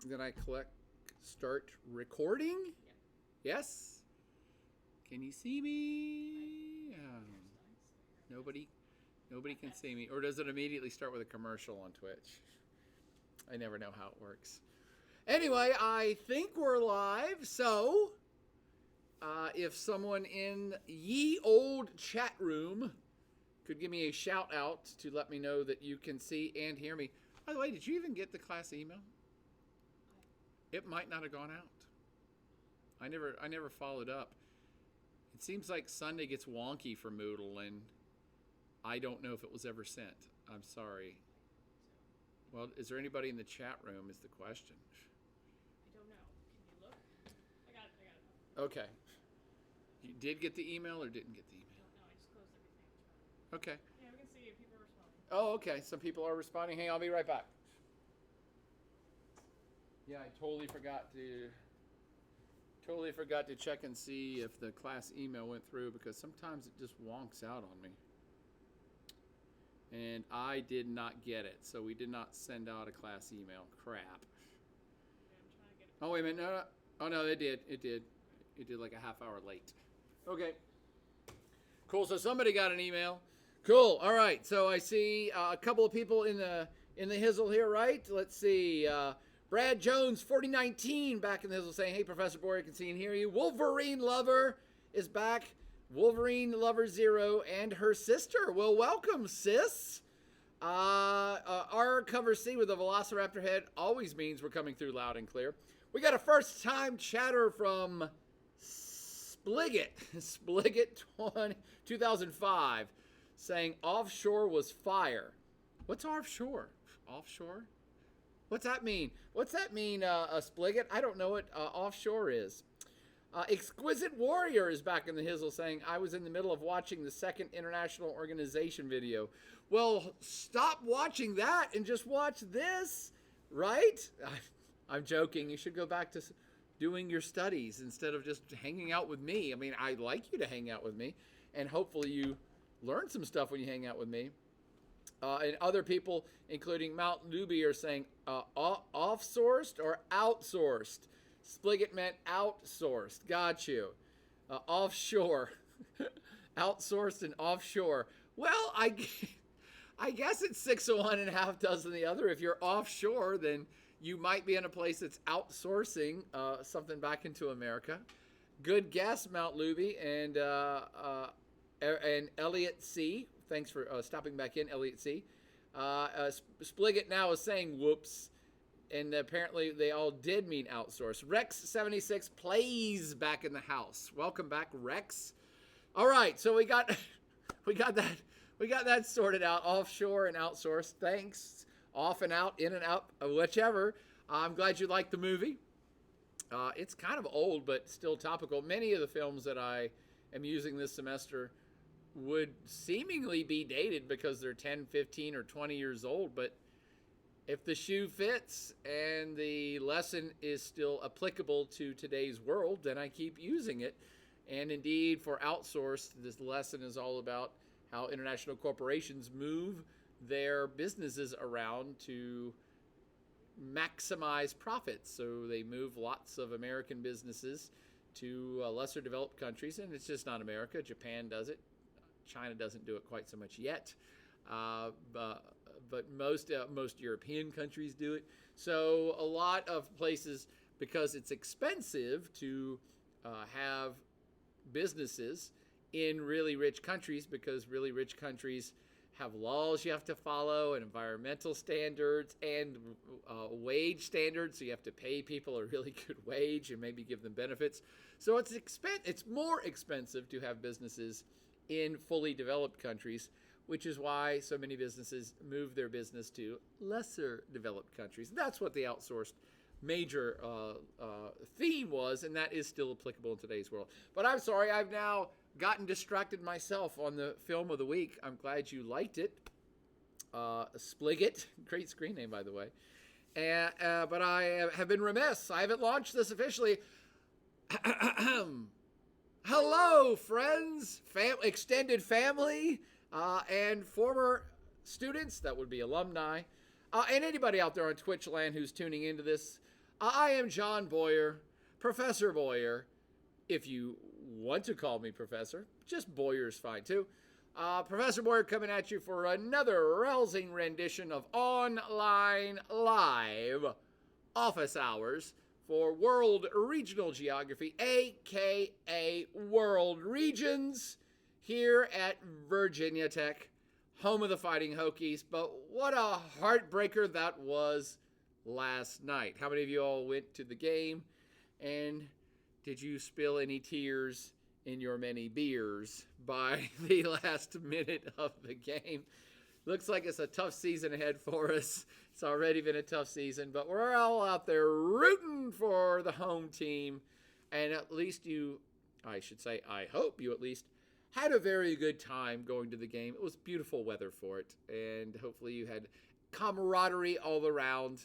Then I start recording. Yeah. Yes. Can you see me? Nobody, nobody can see me. Or does it immediately start with a commercial on Twitch? I never know how it works. Anyway, I think we're live. So, if someone in ye old chat room could give me a shout out to let me know that you can see and hear me. By the way, did you even get the class email? It might not have gone out. I never followed up. It seems like Sunday gets wonky for Moodle, and I don't know if it was ever sent. I'm sorry. Well, is there anybody in the chat room is the question. I don't know. Can you look? I got it. Okay. You did get the email or didn't get the email? No, I just closed everything. Okay. Yeah, we can see if people are responding. Oh, okay. Some people are responding. Hey, I'll be right back. Yeah, I totally forgot to check and see if the class email went through because sometimes it just wonks out on me. And I did not get it, so we did not send out a class email. Crap. Okay, I'm trying to get it. Oh, wait a minute. No. Oh, no, it did. It did like a half hour late. Okay. Cool. So somebody got an email. Cool. All right. So I see a couple of people in the Hizzle here, right? Let's see. Brad Jones, 4019, back in the Hizzle saying, hey, Professor Boyer, I can see and hear you. Wolverine Lover is back. Wolverine Lover Zero and her sister. Well, welcome, sis. Our cover C with a Velociraptor head always means we're coming through loud and clear. We got a first-time chatter from Spligot 2005 saying offshore was fire. What's offshore? Offshore? What's that mean? Spligot? I don't know what offshore is. Exquisite Warrior is back in the Hizzle saying, I was in the middle of watching the second International Organization video. Well, stop watching that and just watch this, right? I'm joking. You should go back to doing your studies instead of just hanging out with me. I mean, I'd like you to hang out with me, and hopefully you learn some stuff when you hang out with me. And other people, including Mount Luby, are saying off-sourced or outsourced. Spligot meant outsourced. Got you. Offshore. Outsourced and offshore. Well, I guess it's 6 of one and half dozen the other. If you're offshore, then you might be in a place that's outsourcing something back into America. Good guess, Mount Luby and Elliot C. Thanks for stopping back in, Elliot C. Spligot now is saying whoops. And apparently they all did mean outsource. Rex76 plays back in the house. Welcome back, Rex. All right, so we got that sorted out. Offshore and outsourced. Thanks. Off and out, in and out, whichever. I'm glad you liked the movie. It's kind of old, but still topical. Many of the films that I am using this semester would seemingly be dated because they're 10, 15, or 20 years old, but if the shoe fits and the lesson is still applicable to today's world, then I keep using it. And indeed, for outsourced, this lesson is all about how international corporations move their businesses around to maximize profits. So they move lots of American businesses to lesser developed countries, and it's just not America. Japan does it. China doesn't do it quite so much yet. But most European countries do it. So a lot of places, because it's expensive to have businesses in really rich countries, because really rich countries have laws you have to follow and environmental standards and wage standards. So you have to pay people a really good wage and maybe give them benefits. So it's more expensive to have businesses in fully developed countries, which is why so many businesses move their business to lesser developed countries. That's what the outsourced major theme was, and that is still applicable in today's world. But I'm sorry, I've now gotten distracted myself on the film of the week. I'm glad you liked it. Spligot, great screen name, by the way. But I have been remiss. I haven't launched this officially. Hello, friends, extended family, and former students, that would be alumni, and anybody out there on Twitch land who's tuning into this. I am John Boyer, Professor Boyer. If you want to call me Professor, just Boyer's fine too. Professor Boyer coming at you for another rousing rendition of Online Live Office Hours for World Regional Geography, aka World Regions, here at Virginia Tech, home of the Fighting Hokies. But what a heartbreaker that was last night. How many of you all went to the game, and did you spill any tears in your many beers by the last minute of the game? Looks like it's a tough season ahead for us. It's already been a tough season, but we're all out there rooting for the home team. And at least I hope you at least had a very good time going to the game. It was beautiful weather for it, and hopefully you had camaraderie all around,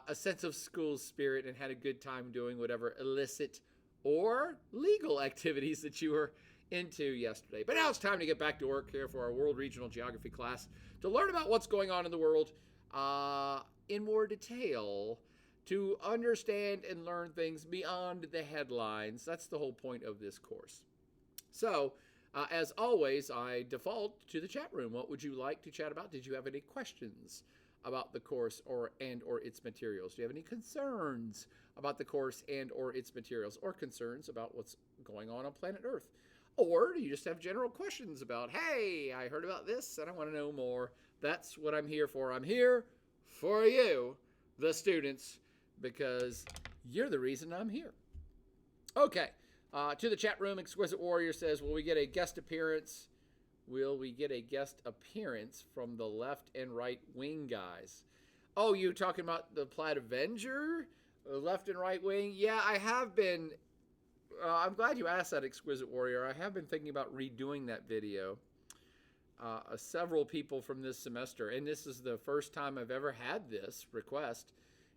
a sense of school spirit, and had a good time doing whatever illicit or legal activities that you were into yesterday. But now it's time to get back to work here for our World Regional Geography class to learn about what's going on in the world in more detail, to understand and learn things beyond the headlines. That's the whole point of this course. So, as always, I default to the chat room. What would you like to chat about? Did you have any questions about the course or its materials? Do you have any concerns about the course and or its materials, or concerns about what's going on planet Earth? Or do you just have general questions about, hey, I heard about this and I want to know more? That's what I'm here for. I'm here for you, the students, because you're the reason I'm here. Okay, to the chat room, Exquisite Warrior says, will we get a guest appearance? Will we get a guest appearance from the left and right wing guys? Oh, you talking about the Plaid Avenger? Left and right wing? Yeah, I have been. I'm glad you asked that, Exquisite Warrior. I have been thinking about redoing that video. Several people from this semester, and this is the first time I've ever had this request,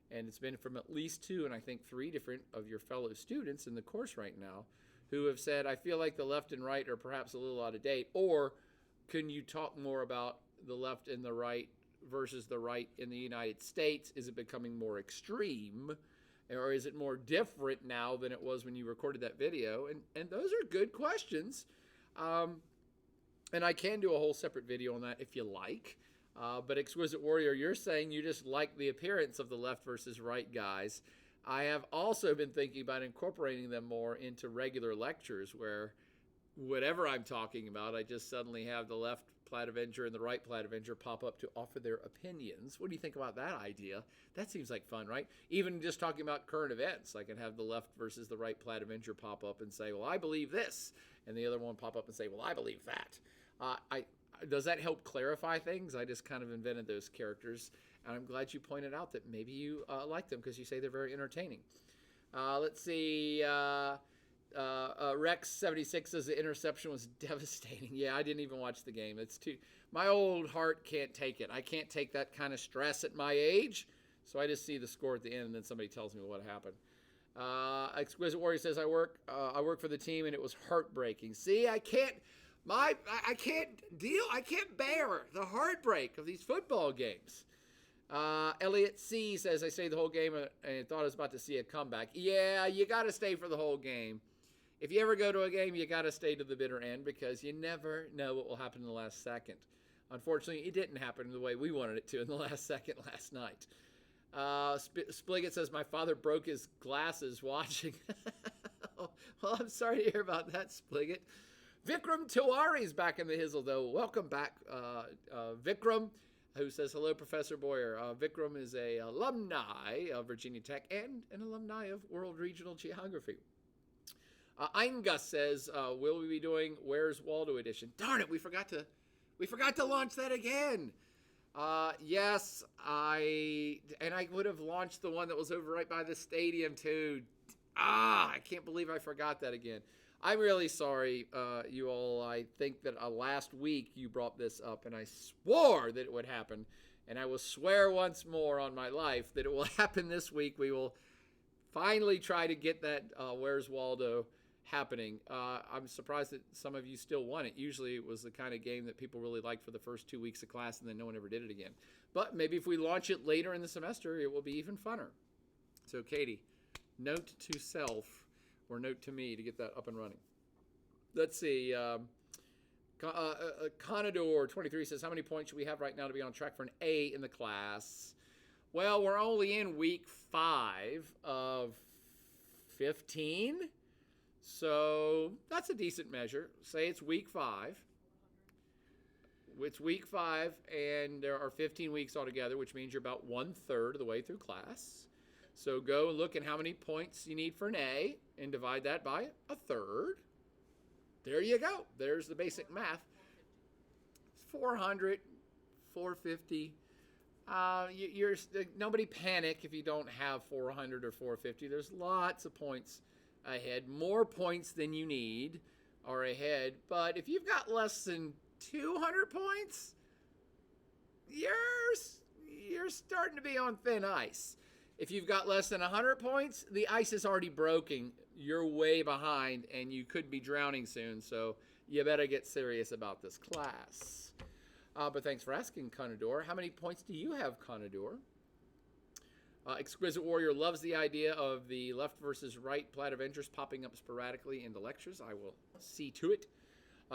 and it's been from at least 2 and I think 3 different of your fellow students in the course right now, who have said, I feel like the left and right are perhaps a little out of date, or can you talk more about the left and the right versus the right in the United States? Is it becoming more extreme, or is it more different now than it was when you recorded that video? And those are good questions. And I can do a whole separate video on that if you like. But Exquisite Warrior, you're saying you just like the appearance of the left versus right guys. I have also been thinking about incorporating them more into regular lectures, where whatever I'm talking about, I just suddenly have the left Plaid Avenger and the right Plaid Avenger pop up to offer their opinions. What do you think about that idea? That seems like fun, right? Even just talking about current events, I can have the left versus the right Plaid Avenger pop up and say, well, I believe this, and the other one pop up and say, well, I believe that. Does that help clarify things? I just kind of invented those characters, and I'm glad you pointed out that maybe you like them because you say they're very entertaining. Let's see. Rex76 says the interception was devastating. Yeah, I didn't even watch the game. My old heart can't take it. I can't take that kind of stress at my age, so I just see the score at the end, and then somebody tells me what happened. Exquisite Warrior says I work for the team, and it was heartbreaking. See, I can't bear the heartbreak of these football games. Elliot C says, I stayed the whole game and thought I was about to see a comeback. Yeah, you got to stay for the whole game. If you ever go to a game, you got to stay to the bitter end, because you never know what will happen in the last second. Unfortunately, it didn't happen the way we wanted it to in the last second last night. Spliggett says, my father broke his glasses watching. Well, I'm sorry to hear about that, Spliggett. Vikram Tiwari's back in the hizzle, though. Welcome back, Vikram, who says, hello, Professor Boyer. Vikram is a alumni of Virginia Tech and an alumni of World Regional Geography. Eingus says, will we be doing Where's Waldo edition? Darn it, we forgot to launch that again. Yes, I would have launched the one that was over right by the stadium too. I can't believe I forgot that again. I'm really sorry, you all. I think that last week you brought this up, and I swore that it would happen, and I will swear once more on my life that it will happen this week. We will finally try to get that Where's Waldo happening. I'm surprised that some of you still want it. Usually it was the kind of game that people really liked for the first 2 weeks of class, and then no one ever did it again. But maybe if we launch it later in the semester, it will be even funner. So, Katie, note to self or note to me to get that up and running. Let's see. Conador 23 says, how many points should we have right now to be on track for an A in the class? Well, we're only in week 5 of 15. So that's a decent measure. Say it's week 5. It's week 5, and there are 15 weeks altogether, which means you're about 1/3 of the way through class. So go and look at how many points you need for an A and divide that by 1/3. There you go. There's the basic math. 400, 450. Nobody panic if you don't have 400 or 450. There's lots of points ahead. More points than you need are ahead. But if you've got less than 200 points, you're starting to be on thin ice. If you've got less than 100 points, the ice is already broken. You're way behind, and you could be drowning soon. So you better get serious about this class. But thanks for asking, Conador. How many points do you have, Conador? Exquisite Warrior loves the idea of the left versus right plat of interest popping up sporadically in the lectures. I will see to it.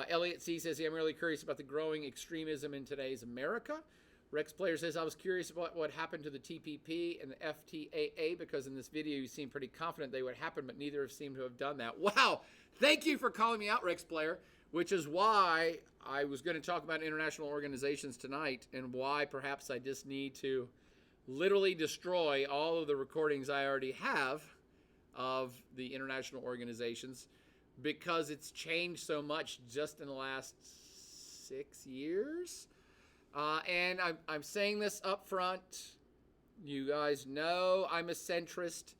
Elliot C. says, I'm really curious about the growing extremism in today's America. Rex Player says, I was curious about what happened to the TPP and the FTAA because in this video you seem pretty confident they would happen, but neither have seemed to have done that. Wow! Thank you for calling me out, Rex Player, which is why I was going to talk about international organizations tonight and why perhaps I just need to literally destroy all of the recordings I already have of the international organizations because it's changed so much just in the last 6 years. And I'm saying this up front. You guys know I'm a centrist.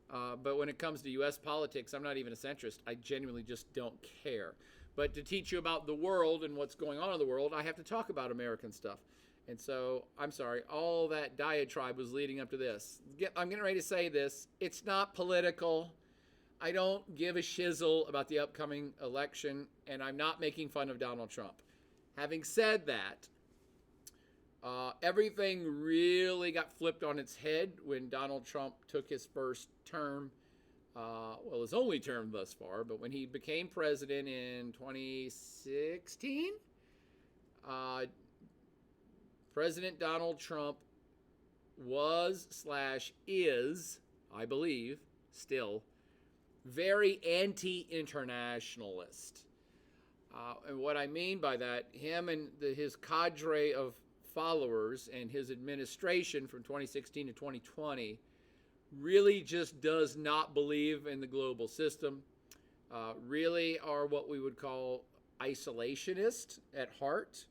But when it comes to U.S. politics, I'm not even a centrist. I genuinely just don't care. But to teach you about the world and what's going on in the world, I have to talk about American stuff. And so, I'm sorry, all that diatribe was leading up to this. I'm getting ready to say this. It's not political. I don't give a shizzle about the upcoming election, and I'm not making fun of Donald Trump. Having said that, everything really got flipped on its head when Donald Trump took his first term, his only term thus far, but when he became president in 2016, President Donald Trump is, I believe, still, very anti-internationalist. And what I mean by that, him and his cadre of followers and his administration from 2016 to 2020 really just does not believe in the global system, really are what we would call isolationist at heart,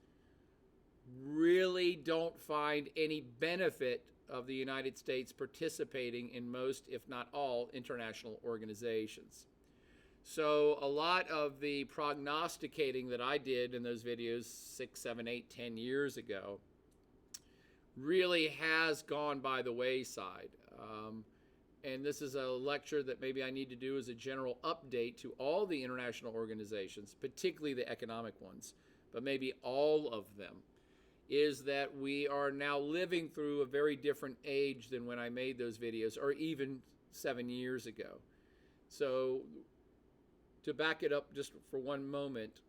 really don't find any benefit of the United States participating in most, if not all, international organizations. So a lot of the prognosticating that I did in those videos 6, 7, 8, 10 years ago really has gone by the wayside. And this is a lecture that maybe I need to do as a general update to all the international organizations, particularly the economic ones, but maybe all of them, is that we are now living through a very different age than when I made those videos, or even 7 years ago. So to back it up just for one moment,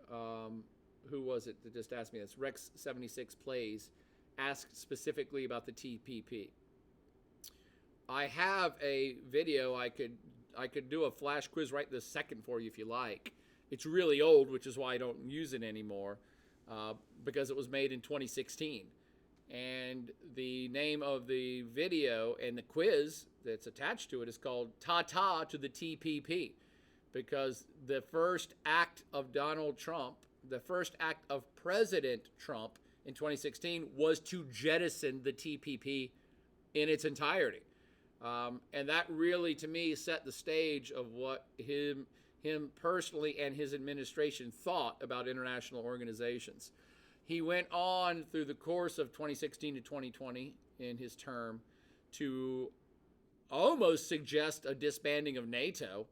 who was it that just asked me this? Rex76 Plays asked specifically about the TPP. I have a video I could do a flash quiz right this second for you if you like. It's really old, which is why I don't use it anymore, because it was made in 2016. And the name of the video and the quiz that's attached to it is called Ta-Ta to the TPP, because the first act of Donald Trump, the first act of President Trump in 2016 was to jettison the TPP in its entirety. And that really, to me, set the stage of what him personally and his administration thought about international organizations. He went on through the course of 2016 to 2020 in his term to almost suggest a disbanding of NATO,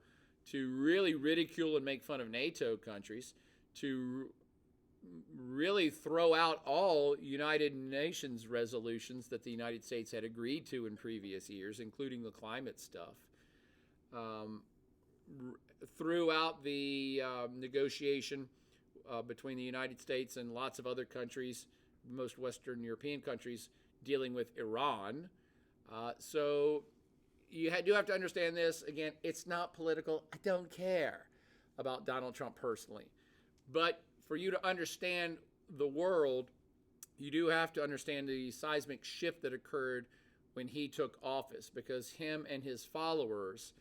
to really ridicule and make fun of NATO countries, to really throw out all United Nations resolutions that the United States had agreed to in previous years, including the climate stuff. Throughout the negotiation between the United States and lots of other countries, most Western European countries, dealing with Iran. So you do have to understand this. Again, it's not political. I don't care about Donald Trump personally. But for you to understand the world, you do have to understand the seismic shift that occurred when he took office, because him and his followers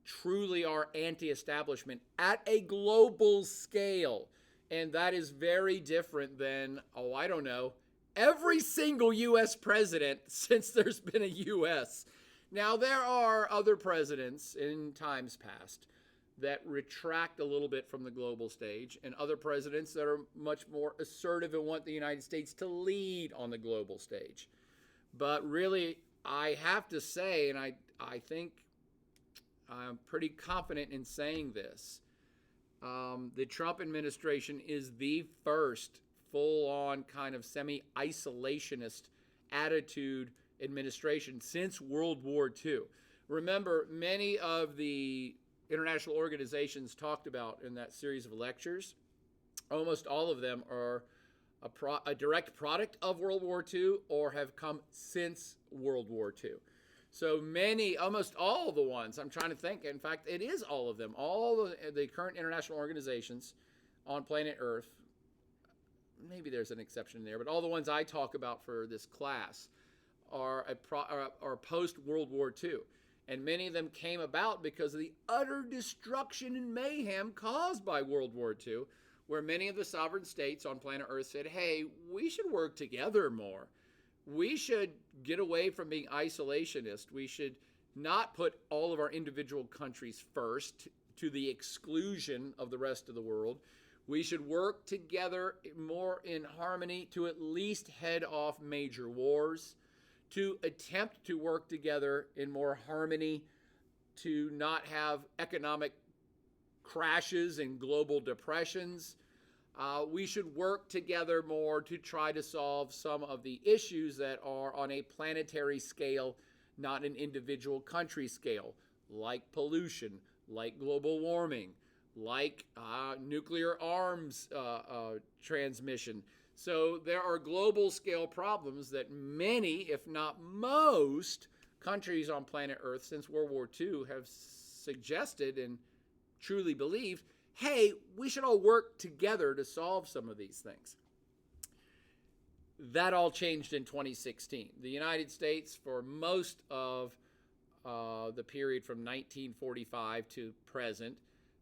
truly are anti-establishment at a global scale. And that is very different than, I don't know, every single U.S. president since there's been a U.S. Now, there are other presidents in times past that retract a little bit from the global stage, and other presidents that are much more assertive and want the United States to lead on the global stage. But really, I have to say, and I think I'm pretty confident in saying this, the Trump administration is the first full-on kind of semi-isolationist attitude administration since World War II. Remember, many of the international organizations talked about in that series of lectures, almost all of them are a direct product of World War II or have come since World War II. So many, almost all of the ones, I'm trying to think, in fact, it is all of them, all the current international organizations on planet Earth, maybe there's an exception there, but all the ones I talk about for this class are post-World War II. And many of them came about because of the utter destruction and mayhem caused by World War II, where many of the sovereign states on planet Earth said, hey, we should work together more. We should get away from being isolationist. We should not put all of our individual countries first to the exclusion of the rest of the world. We should work together more in harmony to at least head off major wars, to attempt to work together in more harmony, to not have economic crashes and global depressions. We should work together more to try to solve some of the issues that are on a planetary scale, not an individual country scale, like pollution, like global warming, like nuclear arms transmission. So there are global scale problems that many, if not most, countries on planet Earth since World War II have suggested and truly believed, hey, we should all work together to solve some of these things. That all changed in 2016. The United States, for most of the period from 1945 to present,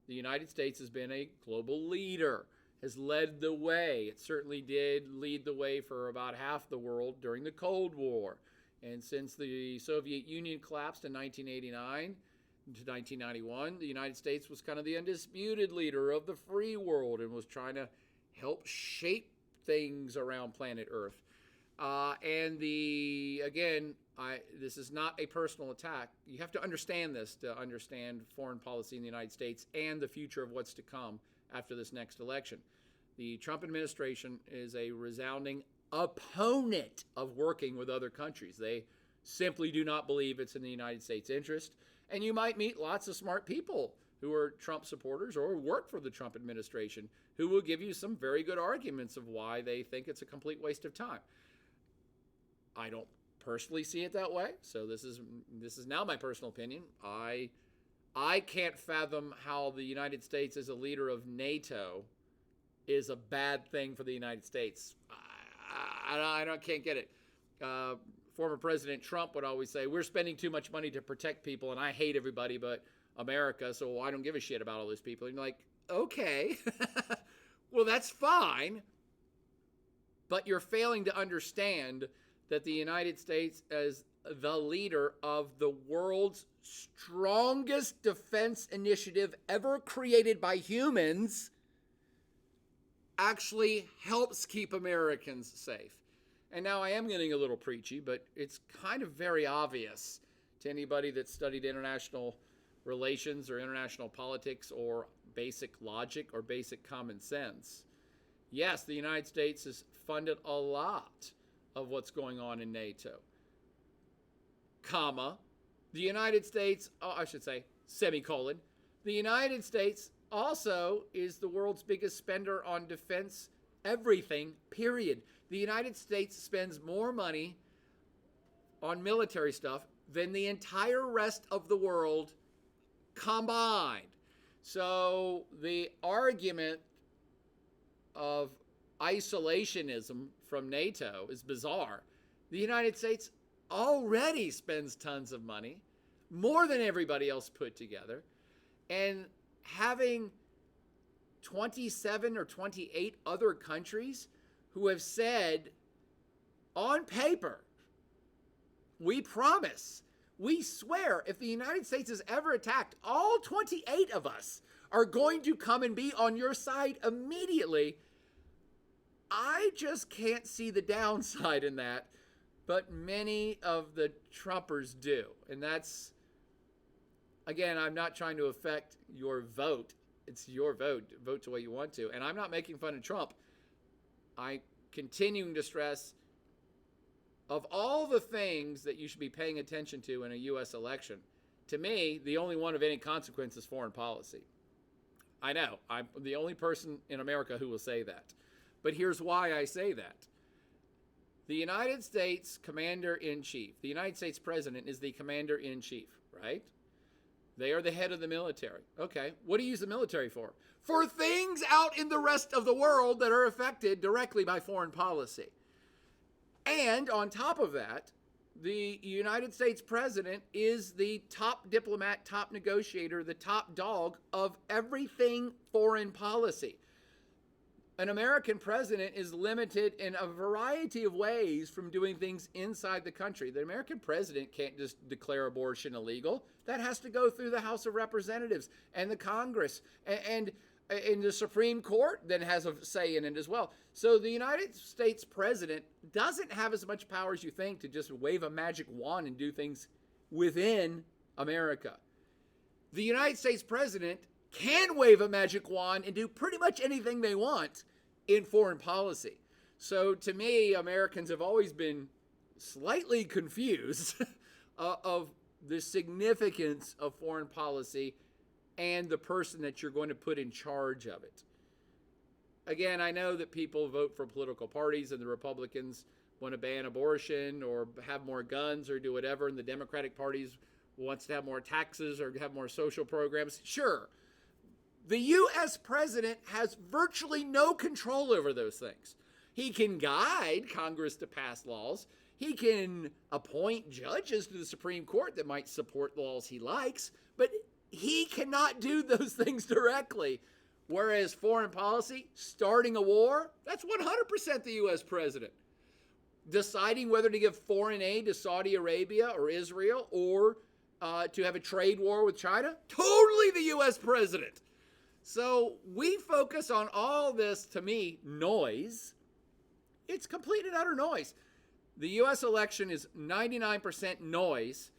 the United States has been a global leader, has led the way. It certainly did lead the way for about half the world during the Cold War. And since the Soviet Union collapsed in 1989 to 1991, the United States was kind of the undisputed leader of the free world and was trying to help shape things around planet Earth. This is not a personal attack. You have to understand this to understand foreign policy in the United States and the future of what's to come after this next election. The Trump administration is a resounding opponent of working with other countries. They simply do not believe it's in the United States' interest. And you might meet lots of smart people who are Trump supporters or work for the Trump administration who will give you some very good arguments of why they think it's a complete waste of time. I don't personally see it that way, so this is now my personal opinion. I can't fathom how the United States as a leader of NATO is a bad thing for the United States. I can't get it. Former President Trump would always say, we're spending too much money to protect people, and I hate everybody but America, so I don't give a shit about all those people. And you're like, okay, well, that's fine, but you're failing to understand that the United States, as the leader of the world's strongest defense initiative ever created by humans, actually helps keep Americans safe. And now I am getting a little preachy, but it's kind of very obvious to anybody that studied international relations or international politics or basic logic or basic common sense. Yes, the United States has funded a lot of what's going on in NATO, comma, the United States, I should say, semicolon, the United States also is the world's biggest spender on defense everything, period. The United States spends more money on military stuff than the entire rest of the world combined. So the argument of isolationism from NATO is bizarre. The United States already spends tons of money, more than everybody else put together, and having 27 or 28 other countries who have said on paper, we promise, we swear, if the United States is ever attacked, all 28 of us are going to come and be on your side immediately. I just can't see the downside in that, but many of the Trumpers do. And that's, again, I'm not trying to affect your vote. It's your vote. Vote the way you want to. And I'm not making fun of Trump. I'm continuing to stress, of all the things that you should be paying attention to in a U.S. election, to me, the only one of any consequence is foreign policy. I know, I'm the only person in America who will say that. But here's why I say that. The United States Commander-in-Chief, the United States President is the Commander-in-Chief, right? They are the head of the military. Okay, what do you use the military for? For things out in the rest of the world that are affected directly by foreign policy. And on top of that, the United States President is the top diplomat, top negotiator, the top dog of everything foreign policy. An American president is limited in a variety of ways from doing things inside the country. The American president can't just declare abortion illegal. That has to go through the House of Representatives and the Congress, and the Supreme Court then has a say in it as well. So the United States president doesn't have as much power as you think to just wave a magic wand and do things within America. The United States president can wave a magic wand and do pretty much anything they want in foreign policy. So to me, Americans have always been slightly confused of the significance of foreign policy and the person that you're going to put in charge of it. Again, I know that people vote for political parties and the Republicans want to ban abortion or have more guns or do whatever, and the Democratic Party wants to have more taxes or have more social programs. Sure. The U.S. president has virtually no control over those things. He can guide Congress to pass laws. He can appoint judges to the Supreme Court that might support laws he likes, but he cannot do those things directly. Whereas foreign policy, starting a war, that's 100% the U.S. president. Deciding whether to give foreign aid to Saudi Arabia or Israel or to have a trade war with China, totally the U.S. president. So we focus on all this, to me, noise. It's complete and utter noise. The U.S. election is 99% noise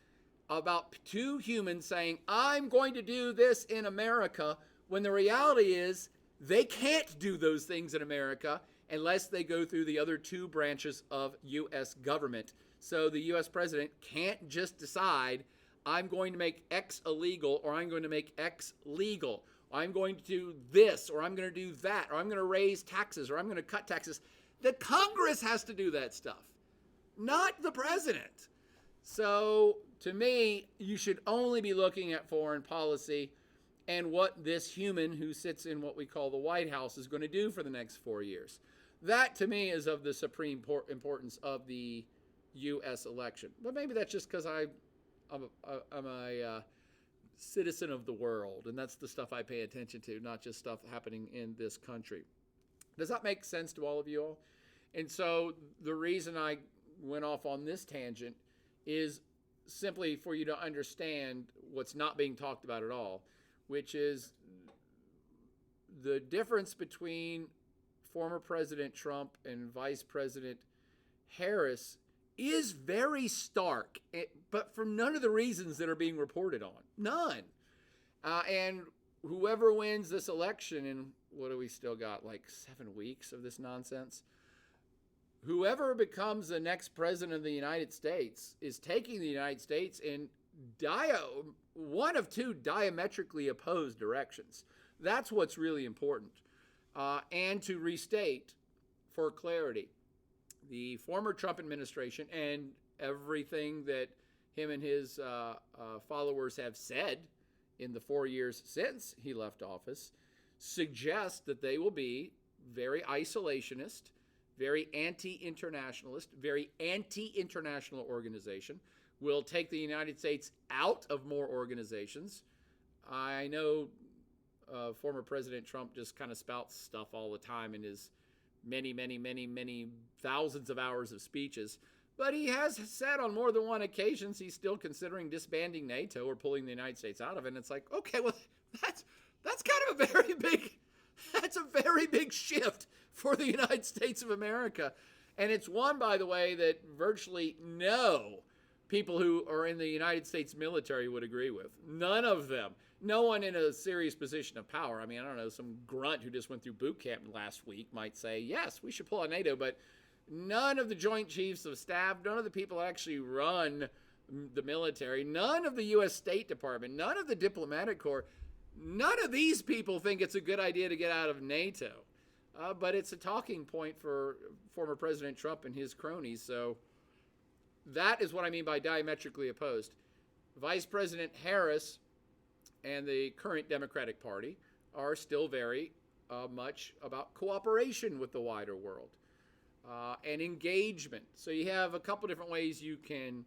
about two humans saying, I'm going to do this in America, when the reality is they can't do those things in America unless they go through the other two branches of U.S. government. So the U.S. president can't just decide, I'm going to make X illegal or I'm going to make X legal. I'm going to do this or I'm going to do that or I'm going to raise taxes or I'm going to cut taxes. The Congress has to do that stuff, not the president. So to me, you should only be looking at foreign policy and what this human who sits in what we call the White House is going to do for the next 4 years. That, to me, is of the supreme importance of the U.S. election. But maybe that's just because I'm a citizen of the world, and that's the stuff I pay attention to, not just stuff happening in this country. Does that make sense to all of you all? And so the reason I went off on this tangent is simply for you to understand what's not being talked about at all, which is the difference between former President Trump and Vice President Harris is very stark, but for none of the reasons that are being reported on. None. And whoever wins this election in what do we still got? Like 7 weeks of this nonsense. Whoever becomes the next president of the United States is taking the United States in one of two diametrically opposed directions. That's what's really important. And to restate, for clarity, the former Trump administration and everything that him and his followers have said in the 4 years since he left office suggests that they will be very isolationist, very anti-internationalist, very anti-international organization, will take the United States out of more organizations. I know former President Trump just kind of spouts stuff all the time in his many thousands of hours of speeches. But he has said on more than one occasion he's still considering disbanding NATO or pulling the United States out of it. And it's like, okay, well, that's kind of a very big shift for the United States of America. And it's one, by the way, that virtually no people who are in the United States military would agree with. None of them. No one in a serious position of power. I mean, I don't know, some grunt who just went through boot camp last week might say, yes, we should pull out NATO, but none of the Joint Chiefs of Staff, none of the people that actually run the military, none of the U.S. State Department, none of the diplomatic corps, none of these people think it's a good idea to get out of NATO. But it's a talking point for former President Trump and his cronies. So that is what I mean by diametrically opposed. Vice President Harris and the current Democratic Party are still very much about cooperation with the wider world and engagement. So you have a couple different ways you can.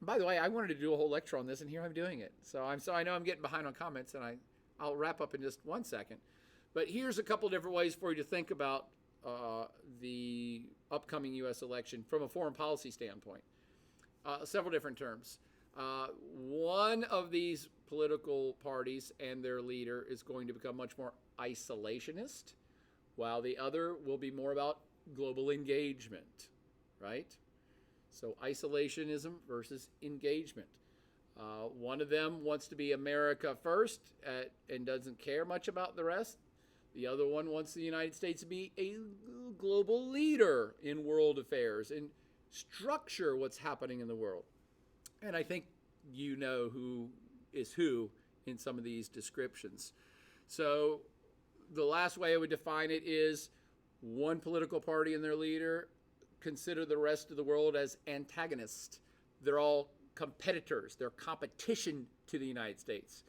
By the way, I wanted to do a whole lecture on this, and here I'm doing it. So I know I'm getting behind on comments, and I'll wrap up in just 1 second. But here's a couple different ways for you to think about the upcoming U.S. election from a foreign policy standpoint. Several different terms. One of these political parties and their leader is going to become much more isolationist, while the other will be more about global engagement, right? So isolationism versus engagement. One of them wants to be America first and doesn't care much about the rest. The other one wants the United States to be a global leader in world affairs and structure what's happening in the world. And I think you know who is who in some of these descriptions. So the last way I would define it is one political party and their leader consider the rest of the world as antagonists. They're all competitors. They're competition to the United States.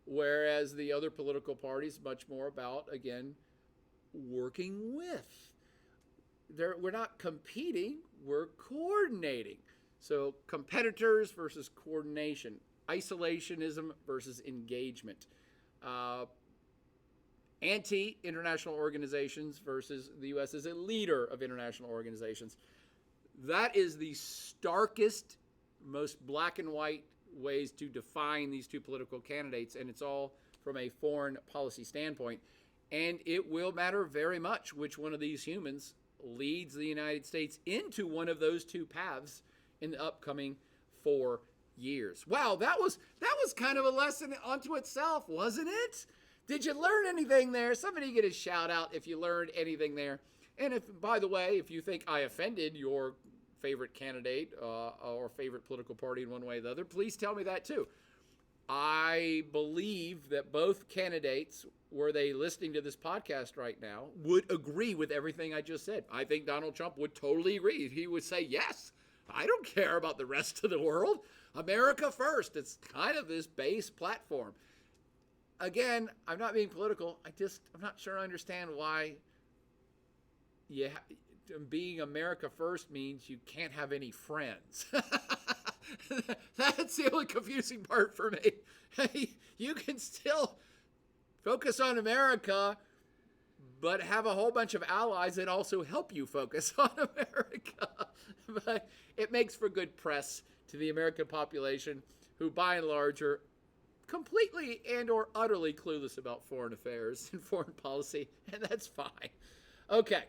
Whereas the other political parties much more about, again, working with. We're not competing, we're coordinating. So competitors versus coordination, isolationism versus engagement, anti-international organizations versus the U.S. as a leader of international organizations. That is the starkest, most black and white ways to define these two political candidates, and it's all from a foreign policy standpoint. And it will matter very much which one of these humans leads the United States into one of those two paths in the upcoming 4 years. Wow, that was kind of a lesson unto itself, wasn't it? Did you learn anything there? Somebody get a shout out if you learned anything there. And if, by the way, if you think I offended your favorite candidate or favorite political party in one way or the other, please tell me that too. I believe that both candidates, were they listening to this podcast right now, would agree with everything I just said. I think Donald Trump would totally agree. He would say, yes, I don't care about the rest of the world. America first. It's kind of this base platform. Again, I'm not being political. I'm not sure I understand why being America first means you can't have any friends. That's the only confusing part for me. You can still focus on America, but have a whole bunch of allies that also help you focus on America. But it makes for good press to the American population, who by and large are completely and or utterly clueless about foreign affairs and foreign policy, and that's fine. Okay,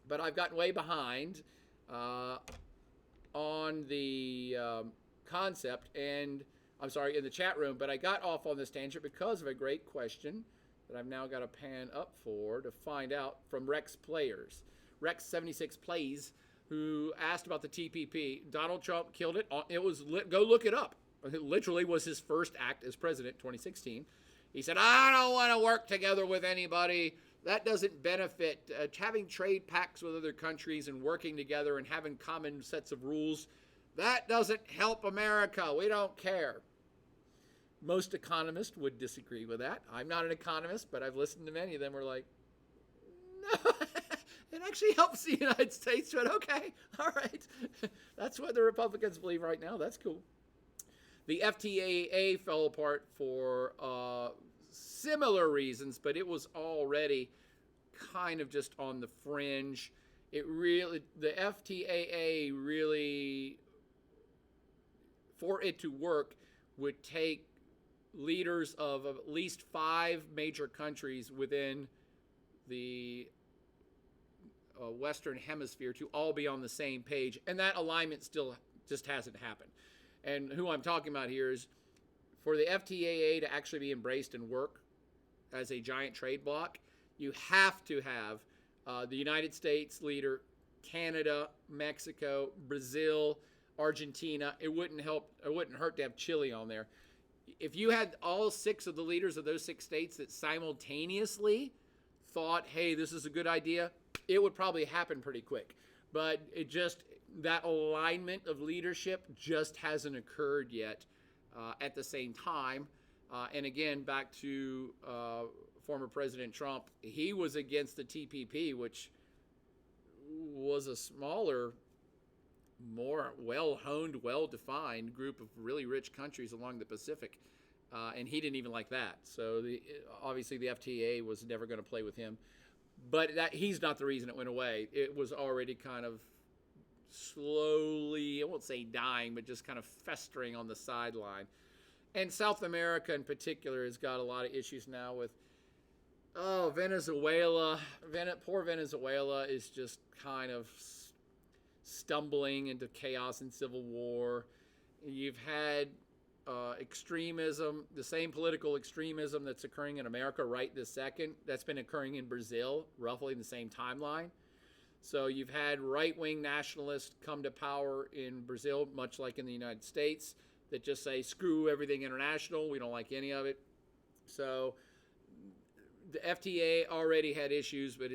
but I've gotten way behind on the concept, and I'm sorry, in the chat room, but I got off on this tangent because of a great question that that I've now got to pan up for to find out from Rex Players. Rex76 Plays, who asked about the TPP. Donald Trump killed it. Go look it up. It literally was his first act as president, 2016. He said, I don't want to work together with anybody. That doesn't benefit. Having trade pacts with other countries and working together and having common sets of rules, that doesn't help America. We don't care. Most economists would disagree with that. I'm not an economist, but I've listened to many of them who are like, no, it actually helps the United States, but okay, all right. That's what the Republicans believe right now. That's cool. The FTAA fell apart for similar reasons, but it was already kind of just on the fringe. The FTAA really, for it to work, would take leaders of at least 5 major countries within the Western Hemisphere to all be on the same page, and that alignment still just hasn't happened. And who I'm talking about here is for the FTAA to actually be embraced and work as a giant trade bloc, you have to have the United States leader, Canada, Mexico, Brazil, Argentina. It wouldn't hurt to have Chile on there. If you had all 6 of the leaders of those 6 states that simultaneously thought, hey, this is a good idea, it would probably happen pretty quick. But that alignment of leadership just hasn't occurred yet at the same time. And again, back to former President Trump, he was against the TPP, which was a smaller, more well-honed, well-defined group of really rich countries along the Pacific. And he didn't even like that. So obviously the FTA was never going to play with him. But he's not the reason it went away. It was already kind of slowly, I won't say dying, but just kind of festering on the sideline. And South America in particular has got a lot of issues now with, Venezuela. Poor Venezuela is just kind of stumbling into chaos and civil war. You've had extremism, the same political extremism that's occurring in America right this second, that's been occurring in Brazil, roughly in the same timeline. So you've had right-wing nationalists come to power in Brazil, much like in the United States, that just say, screw everything international, we don't like any of it. So the FTA already had issues, but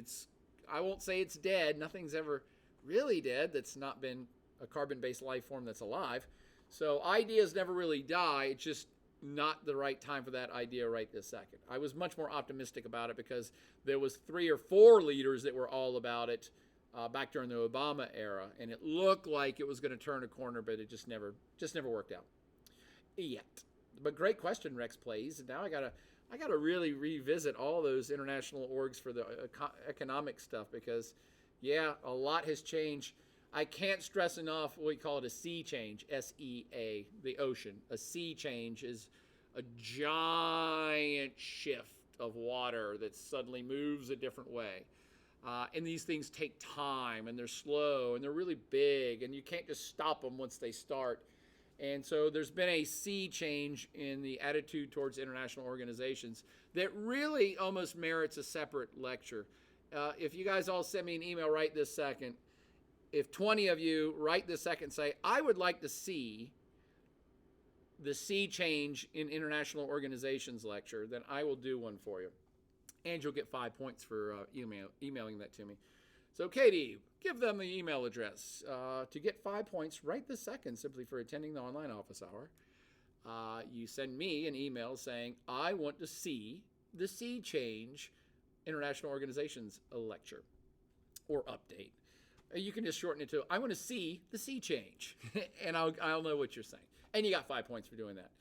I won't say it's dead. Nothing's ever really dead that's not been a carbon-based life form that's alive. So ideas never really die. It's just not the right time for that idea right this second. I was much more optimistic about it because there was 3 or 4 leaders that were all about it back during the Obama era, and it looked like it was going to turn a corner, but it just never worked out yet. But great question, Rex Plays. Now I gotta really revisit all those international orgs for the economic stuff because, yeah, a lot has changed. I can't stress enough what we call it a sea change, S-E-A, the ocean. A sea change is a giant shift of water that suddenly moves a different way. And these things take time, and they're slow, and they're really big, and you can't just stop them once they start. And so there's been a sea change in the attitude towards international organizations that really almost merits a separate lecture. If you guys all send me an email right this second, if 20 of you right this second say, I would like to see the sea change in international organizations lecture, then I will do one for you. And you'll get 5 points for emailing that to me. So Katie, give them the email address to get 5 points right this second simply for attending the online office hour. You send me an email saying, I want to see the sea change international organizations lecture or update. You can just shorten it to, I want to see the sea change, and I'll know what you're saying. And you got 5 points for doing that.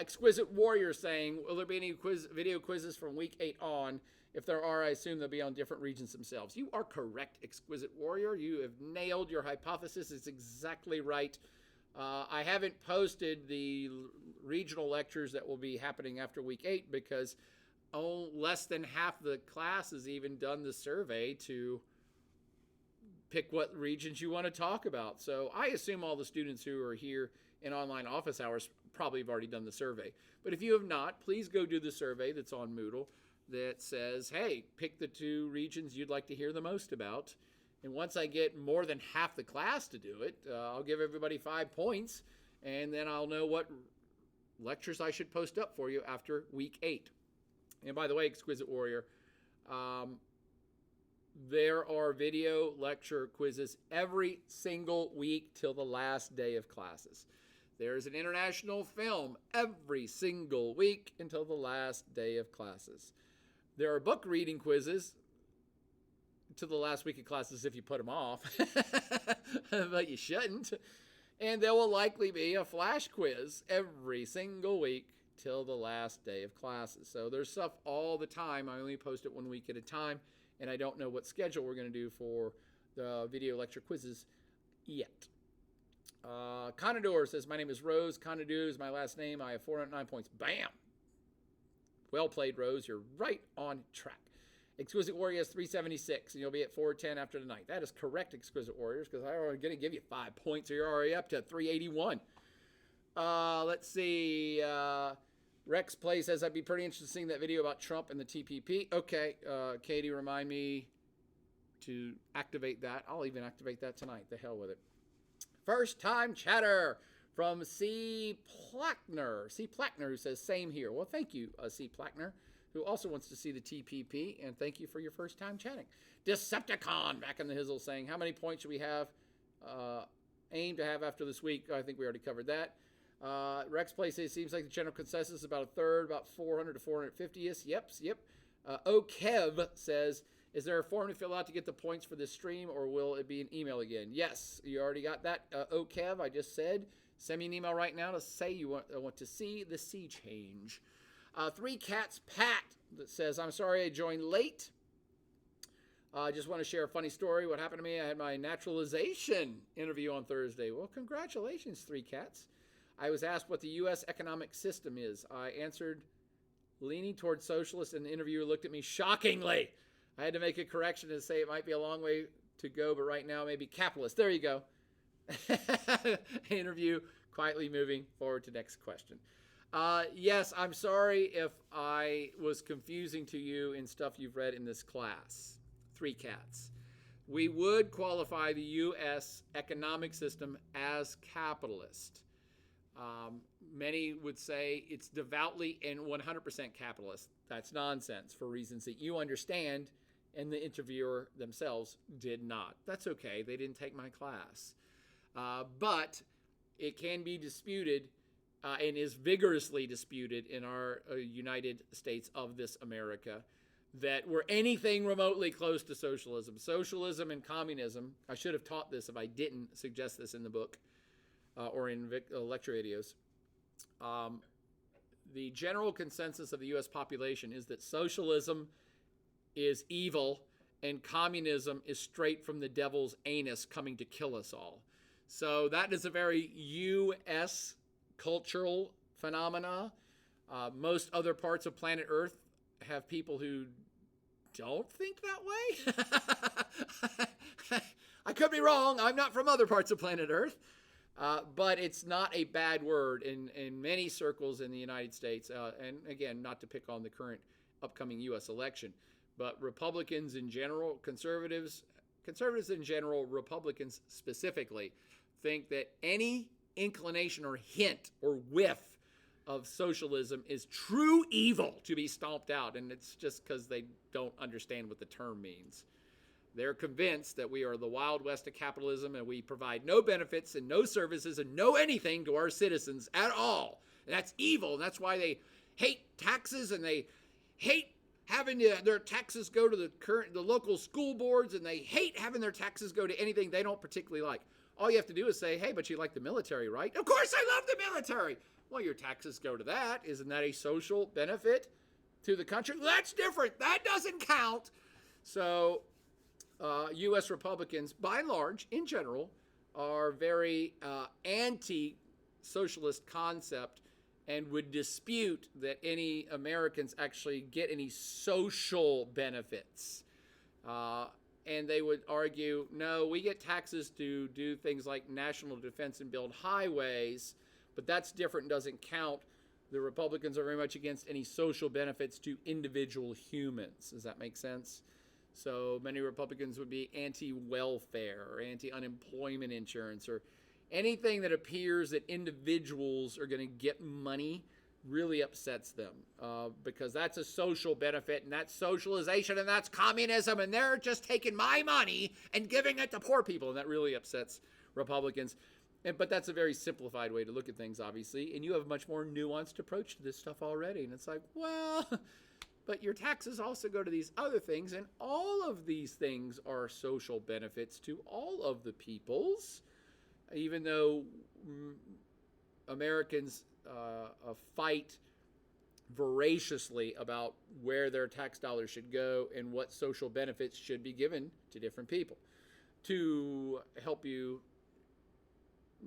Exquisite Warrior saying, will there be any video quizzes from week 8 on? If there are, I assume they'll be on different regions themselves. You are correct, Exquisite Warrior. You have nailed your hypothesis. It's exactly right. I haven't posted the regional lectures that will be happening after week 8 because less than half the class has even done the survey to pick what regions you want to talk about. So I assume all the students who are here in online office hours probably have already done the survey. But if you have not, please go do the survey that's on Moodle. that says, hey, pick the 2 regions you'd like to hear the most about. And once I get more than half the class to do it, I'll give everybody 5 points, and then I'll know what lectures I should post up for you after week 8. And by the way, Exquisite Warrior, there are video lecture quizzes every single week till the last day of classes. There's an international film every single week until the last day of classes. There are book reading quizzes to the last week of classes if you put them off, but you shouldn't. And there will likely be a flash quiz every single week till the last day of classes. So there's stuff all the time. I only post it 1 week at a time, and I don't know what schedule we're going to do for the video lecture quizzes yet. Conador says, my name is Rose. Conador is my last name. I have 409 points. Bam! Well played, Rose. You're right on track. Exquisite Warrior has 376, and you'll be at 410 after tonight. That is correct, Exquisite Warriors, because I'm already going to give you 5 points, so you're already up to 381. Let's see. Rex Play says, I'd be pretty interested in seeing that video about Trump and the TPP. Okay, Katie, remind me to activate that. I'll even activate that tonight. The hell with it. First time chatter from C. Plackner. C. Plackner, who says, same here. Well, thank you, C. Plackner, who also wants to see the TPP, and thank you for your first time chatting. Decepticon back in the hizzle saying, how many points should we have aim to have after this week? I think we already covered that. Rex Play says, seems like the general consensus is about a third, about 400 to 450-ish. Yep. Okev says, is there a form to fill out to get the points for this stream, or will it be an email again? Yes, you already got that. Okev, I just said, send me an email right now to say you want to see the sea change. Three Cats Pat that says, I'm sorry I joined late. I just want to share a funny story. What happened to me? I had my naturalization interview on Thursday. Well, congratulations, Three Cats. I was asked what the U.S. economic system is. I answered, leaning towards socialist, and the interviewer looked at me shockingly. I had to make a correction and say it might be a long way to go, but right now maybe capitalist. There you go. Interview quietly moving forward to next question. Yes, I'm sorry if I was confusing to you in stuff you've read in this class. Three Cats. We would qualify the U.S. economic system as capitalist. Many would say it's devoutly and 100% capitalist. That's nonsense for reasons that you understand and the interviewer themselves did not. That's okay. They didn't take my class. But it can be disputed and is vigorously disputed in our United States of this America that we're anything remotely close to socialism. Socialism and communism, I should have taught this if I didn't suggest this in the book or in lecture videos. The general consensus of the U.S. population is that socialism is evil and communism is straight from the devil's anus coming to kill us all. So that is a very U.S. cultural phenomena. Most other parts of planet Earth have people who don't think that way. I could be wrong. I'm not from other parts of planet Earth. But it's not a bad word in many circles in the United States. And again, not to pick on the current upcoming U.S. election, but Republicans in general, conservatives in general, Republicans specifically, think that any inclination or hint or whiff of socialism is true evil to be stomped out. And it's just because they don't understand what the term means. They're convinced that we are the Wild West of capitalism and we provide no benefits and no services and no anything to our citizens at all. And that's evil. And that's why they hate taxes and they hate having their taxes go to the local school boards, and they hate having their taxes go to anything they don't particularly like. All you have to do is say, hey, but you like the military, right? Of course I love the military. Well, your taxes go to that. Isn't that a social benefit to the country? Well, that's different. That doesn't count. So U.S. Republicans, by and large, in general, are very anti-socialist concept and would dispute that any Americans actually get any social benefits. And they would argue, no, we get taxes to do things like national defense and build highways, but that's different and doesn't count. The Republicans are very much against any social benefits to individual humans. Does that make sense? So many Republicans would be anti-welfare or anti-unemployment insurance, or anything that appears that individuals are going to get money really upsets them, because that's a social benefit, and that's socialization, and that's communism, and they're just taking my money and giving it to poor people, and that really upsets Republicans. But that's a very simplified way to look at things, obviously, and you have a much more nuanced approach to this stuff already. And it's like, well, but your taxes also go to these other things, and all of these things are social benefits to all of the peoples, even though Americans fight voraciously about where their tax dollars should go and what social benefits should be given to different people. To help you,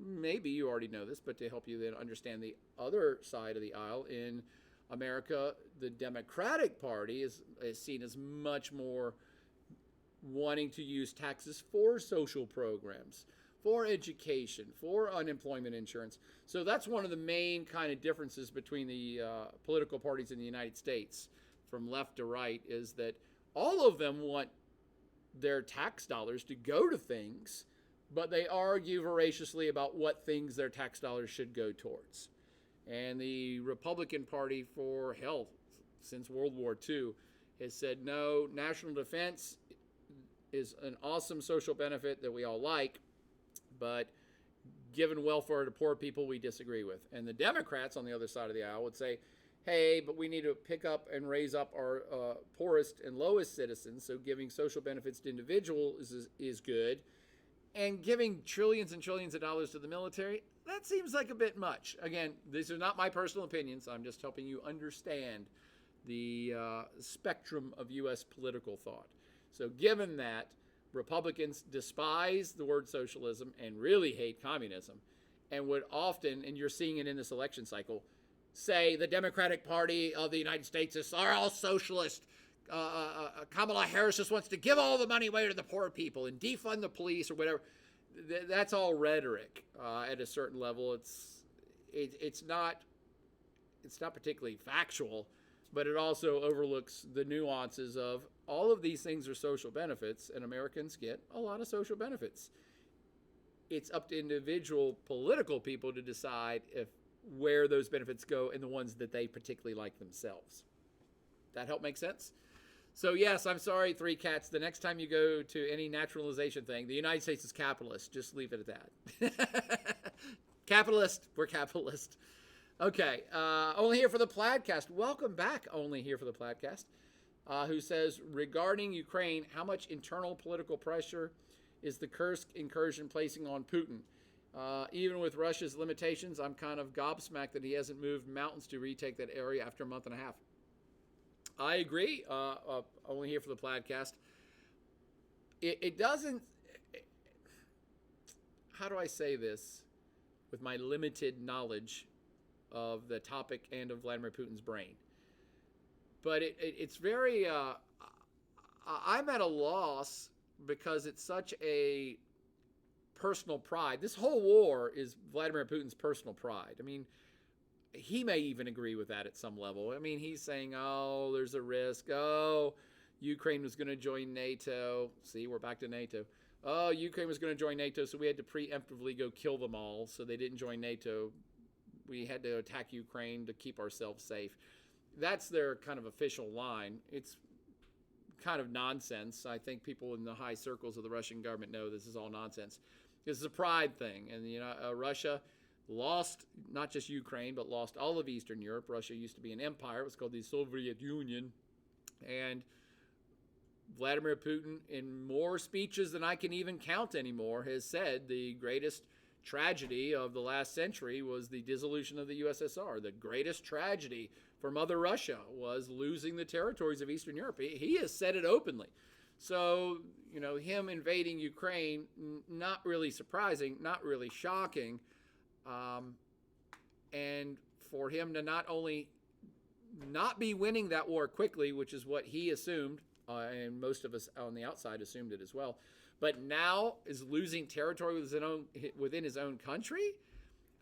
maybe you already know this, but to help you then understand the other side of the aisle, in America, the Democratic Party is seen as much more wanting to use taxes for social programs, for education, for unemployment insurance. So that's one of the main kind of differences between the political parties in the United States, from left to right, is that all of them want their tax dollars to go to things, but they argue voraciously about what things their tax dollars should go towards. And the Republican Party, for hell, since World War II, has said, no, national defense is an awesome social benefit that we all like, but given welfare to poor people, we disagree with. And the Democrats on the other side of the aisle would say, hey, but we need to pick up and raise up our poorest and lowest citizens, so giving social benefits to individuals is good. And giving trillions and trillions of dollars to the military, that seems like a bit much. Again, these are not my personal opinions. I'm just helping you understand the spectrum of U.S. political thought. So given that, Republicans despise the word socialism and really hate communism, and would often, and you're seeing it in this election cycle, say the Democratic Party of the United States are all socialist. Kamala Harris just wants to give all the money away to the poor people and defund the police or whatever. That's all rhetoric at a certain level. It's not particularly factual, but it also overlooks the nuances of all of these things are social benefits, and Americans get a lot of social benefits. It's up to individual political people to decide where those benefits go and the ones that they particularly like themselves. That help make sense? So yes, I'm sorry, Three Cats. The next time you go to any naturalization thing, the United States is capitalist. Just leave it at that. Capitalist. We're capitalist. Okay. Only Here for the Plaidcast. Welcome back, Only Here for the Plaidcast. Who says, regarding Ukraine, how much internal political pressure is the Kursk incursion placing on Putin? Even with Russia's limitations, I'm kind of gobsmacked that he hasn't moved mountains to retake that area after a month and a half. I agree. Only Here for the Plaidcast. It doesn't. How do I say this with my limited knowledge of the topic and of Vladimir Putin's brain? But it's very. I'm at a loss because it's such a personal pride. This whole war is Vladimir Putin's personal pride. I mean, he may even agree with that at some level. I mean, he's saying, oh, there's a risk. Oh, Ukraine was going to join NATO. See, we're back to NATO. Oh, Ukraine was going to join NATO, so we had to preemptively go kill them all, so they didn't join NATO. We had to attack Ukraine to keep ourselves safe. That's their kind of official line. It's kind of nonsense. I think people in the high circles of the Russian government know this is all nonsense. This is a pride thing, and Russia lost not just Ukraine, but lost all of Eastern Europe. Russia used to be an empire. It was called the Soviet Union. And Vladimir Putin, in more speeches than I can even count anymore, has said the greatest tragedy of the last century was the dissolution of the USSR. The greatest tragedy for Mother Russia was losing the territories of Eastern Europe. He has said it openly. So, him invading Ukraine, not really surprising, not really shocking. And for him to not only not be winning that war quickly, which is what he assumed, and most of us on the outside assumed it as well, but now is losing territory within his own country,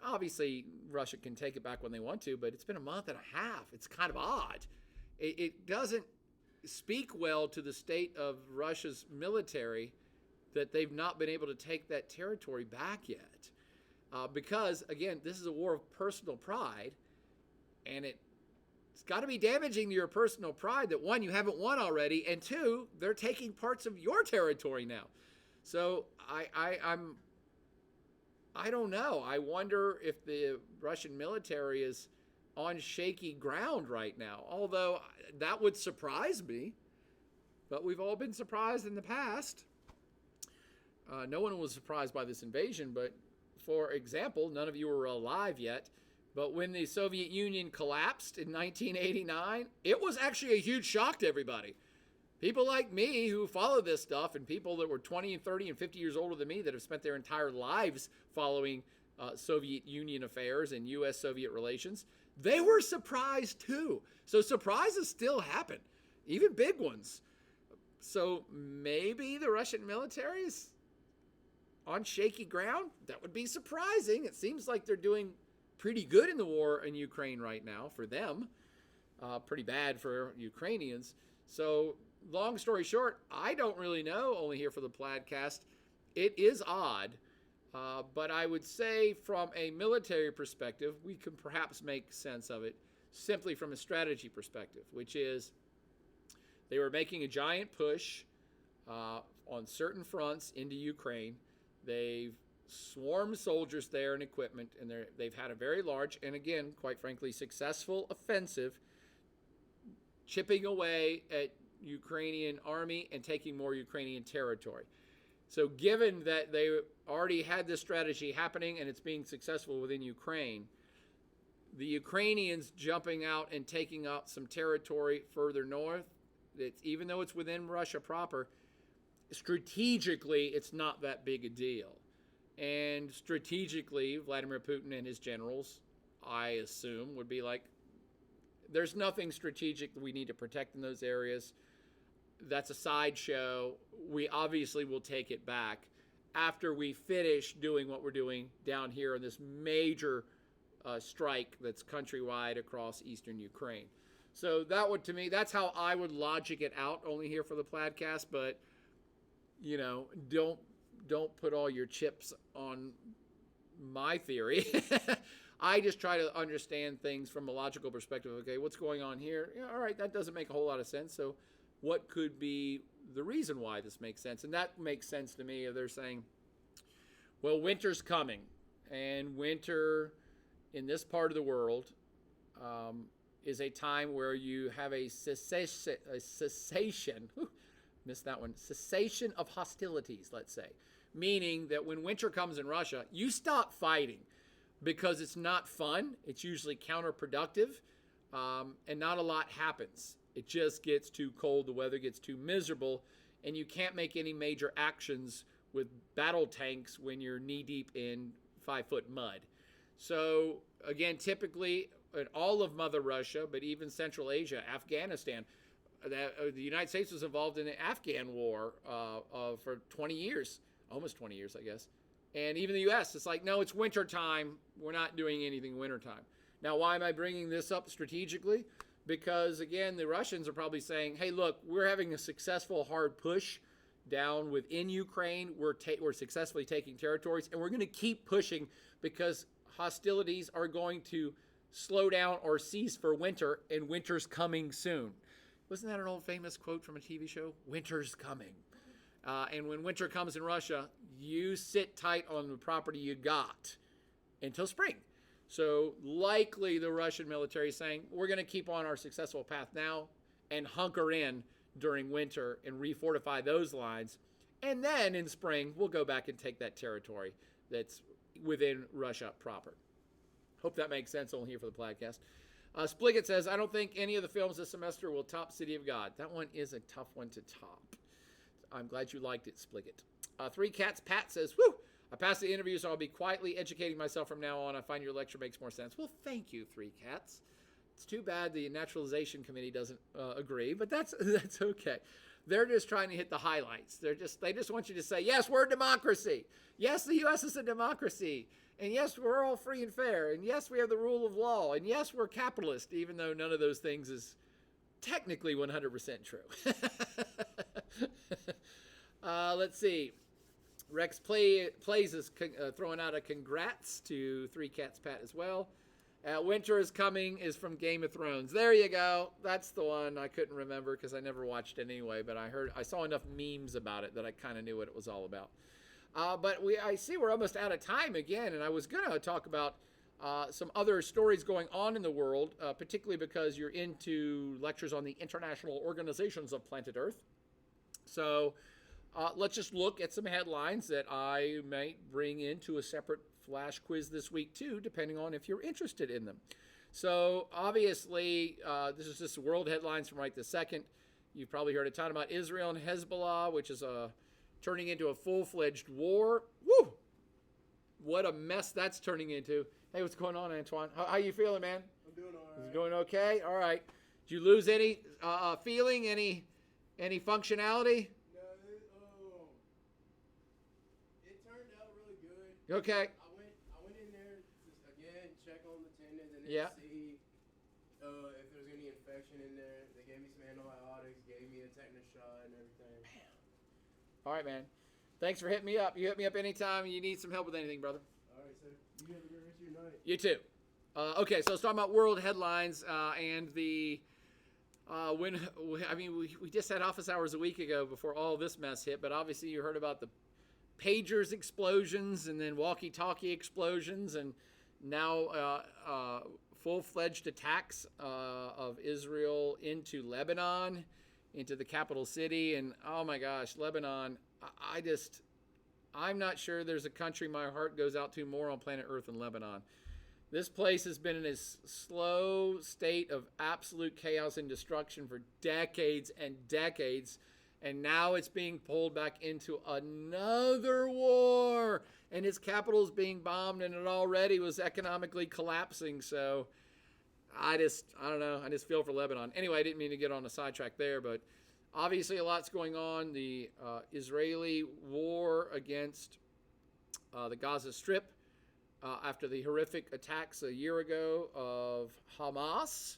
Obviously, Russia can take it back when they want to, but it's been a month and a half. It's kind of odd. It doesn't speak well to the state of Russia's military that they've not been able to take that territory back yet. Because, again, this is a war of personal pride, and it's got to be damaging to your personal pride that, one, you haven't won already, and two, they're taking parts of your territory now. So I don't know. I wonder if the Russian military is on shaky ground right now, although that would surprise me. But we've all been surprised in the past. No one was surprised by this invasion, but for example, none of you were alive yet, but when the Soviet Union collapsed in 1989, it was actually a huge shock to everybody. People like me who follow this stuff, and people that were 20 and 30 and 50 years older than me that have spent their entire lives following Soviet Union affairs and U.S.-Soviet relations, they were surprised too. So surprises still happen, even big ones. So maybe the Russian military is on shaky ground. That would be surprising. It seems like they're doing pretty good in the war in Ukraine right now for them. Pretty bad for Ukrainians. So long story short, I don't really know, only here for the Pladcast. It is odd, but I would say from a military perspective, we can perhaps make sense of it simply from a strategy perspective, which is they were making a giant push on certain fronts into Ukraine. They've swarmed soldiers there and equipment, and they've had a very large and, again, quite frankly, successful offensive, chipping away at Ukrainian army and taking more Ukrainian territory. So given that they already had this strategy happening and it's being successful within Ukraine, the Ukrainians jumping out and taking out some territory further north, even though it's within Russia proper, strategically it's not that big a deal. And strategically, Vladimir Putin and his generals, I assume, would be like, there's nothing strategic that we need to protect in those areas. That's a sideshow. We obviously will take it back after we finish doing what we're doing down here in this major strike that's countrywide across eastern Ukraine. So that would, to me, that's how I would logic it out, only here for the Pladcast. But, you know, don't put all your chips on my theory. I just try to understand things from a logical perspective. Okay, what's going on here? Yeah, all right, that doesn't make a whole lot of sense. So what could be the reason why this makes sense? And that makes sense to me. They're saying, well, winter's coming. And winter in this part of the world is a time where you have a cessation of hostilities, let's say. Meaning that when winter comes in Russia, you stop fighting because it's not fun. It's usually counterproductive, and not a lot happens. It just gets too cold, the weather gets too miserable, and you can't make any major actions with battle tanks when you're knee-deep in 5-foot mud. So, again, typically in all of Mother Russia, but even Central Asia, Afghanistan, the United States was involved in the Afghan war for 20 years, almost 20 years, I guess. And even the U.S., it's like, no, it's wintertime. We're not doing anything wintertime. Now, why am I bringing this up strategically? Because, again, the Russians are probably saying, hey, look, we're having a successful hard push down within Ukraine. We're successfully taking territories, and we're going to keep pushing because hostilities are going to slow down or cease for winter, and winter's coming soon. Wasn't that an old famous quote from a TV show? Winter's coming. And when winter comes in Russia, you sit tight on the property you got until spring. So likely the Russian military is saying, we're going to keep on our successful path now and hunker in during winter and refortify those lines. And then in spring, we'll go back and take that territory that's within Russia proper. Hope that makes sense, only here for the podcast. Spliggett says, I don't think any of the films this semester will top City of God. That one is a tough one to top. I'm glad you liked it, Spliggett. Three Cats Pat says, whew, I passed the interview, so I'll be quietly educating myself from now on. I find your lecture makes more sense. Well, thank you, Three Cats. It's too bad the Naturalization Committee doesn't agree, but that's okay. They're just trying to hit the highlights. They just want you to say, yes, we're a democracy. Yes, the U.S. is a democracy. And yes, we're all free and fair. And yes, we have the rule of law. And yes, we're capitalist, even though none of those things is technically 100% true. Let's see. Rex Plays is throwing out a congrats to Three Cats Pat as well. Winter is Coming is from Game of Thrones. There you go. That's the one. I couldn't remember because I never watched it anyway, but I saw enough memes about it that I kind of knew what it was all about. But I see we're almost out of time again, and I was going to talk about some other stories going on in the world, particularly because you're into lectures on the international organizations of planet Earth. So let's just look at some headlines that I might bring into a separate flash quiz this week too, depending on if you're interested in them. So obviously, this is just world headlines from right this second. You've probably heard a ton about Israel and Hezbollah, which is turning into a full-fledged war. Woo! What a mess that's turning into. Hey, what's going on, Antoine? How you feeling, man? I'm doing all right. You doing okay? All right. Did you lose any feeling, any functionality? No, it turned out really good. Okay. I went in there to again check on the tendons and then Yeah. see if there's any infection in there. They gave me some antibiotics, gave me a tetanus shot and everything. All right, man. Thanks for hitting me up. You hit me up anytime you need some help with anything, brother. All right, sir. You have a good rest of your night. You too. Okay, so let's talk about world headlines and the we just had office hours a week ago before all this mess hit, but obviously you heard about the pagers explosions and then walkie-talkie explosions and now full-fledged attacks of Israel into Lebanon, into the capital city, and oh my gosh, Lebanon, I'm not sure there's a country my heart goes out to more on planet Earth than Lebanon. This place has been in a slow state of absolute chaos and destruction for decades and decades, and now it's being pulled back into another war, and its capital is being bombed, and it already was economically collapsing. So I don't know. I just feel for Lebanon. Anyway, I didn't mean to get on a sidetrack there, but obviously a lot's going on. The Israeli war against the Gaza Strip after the horrific attacks a year ago of Hamas.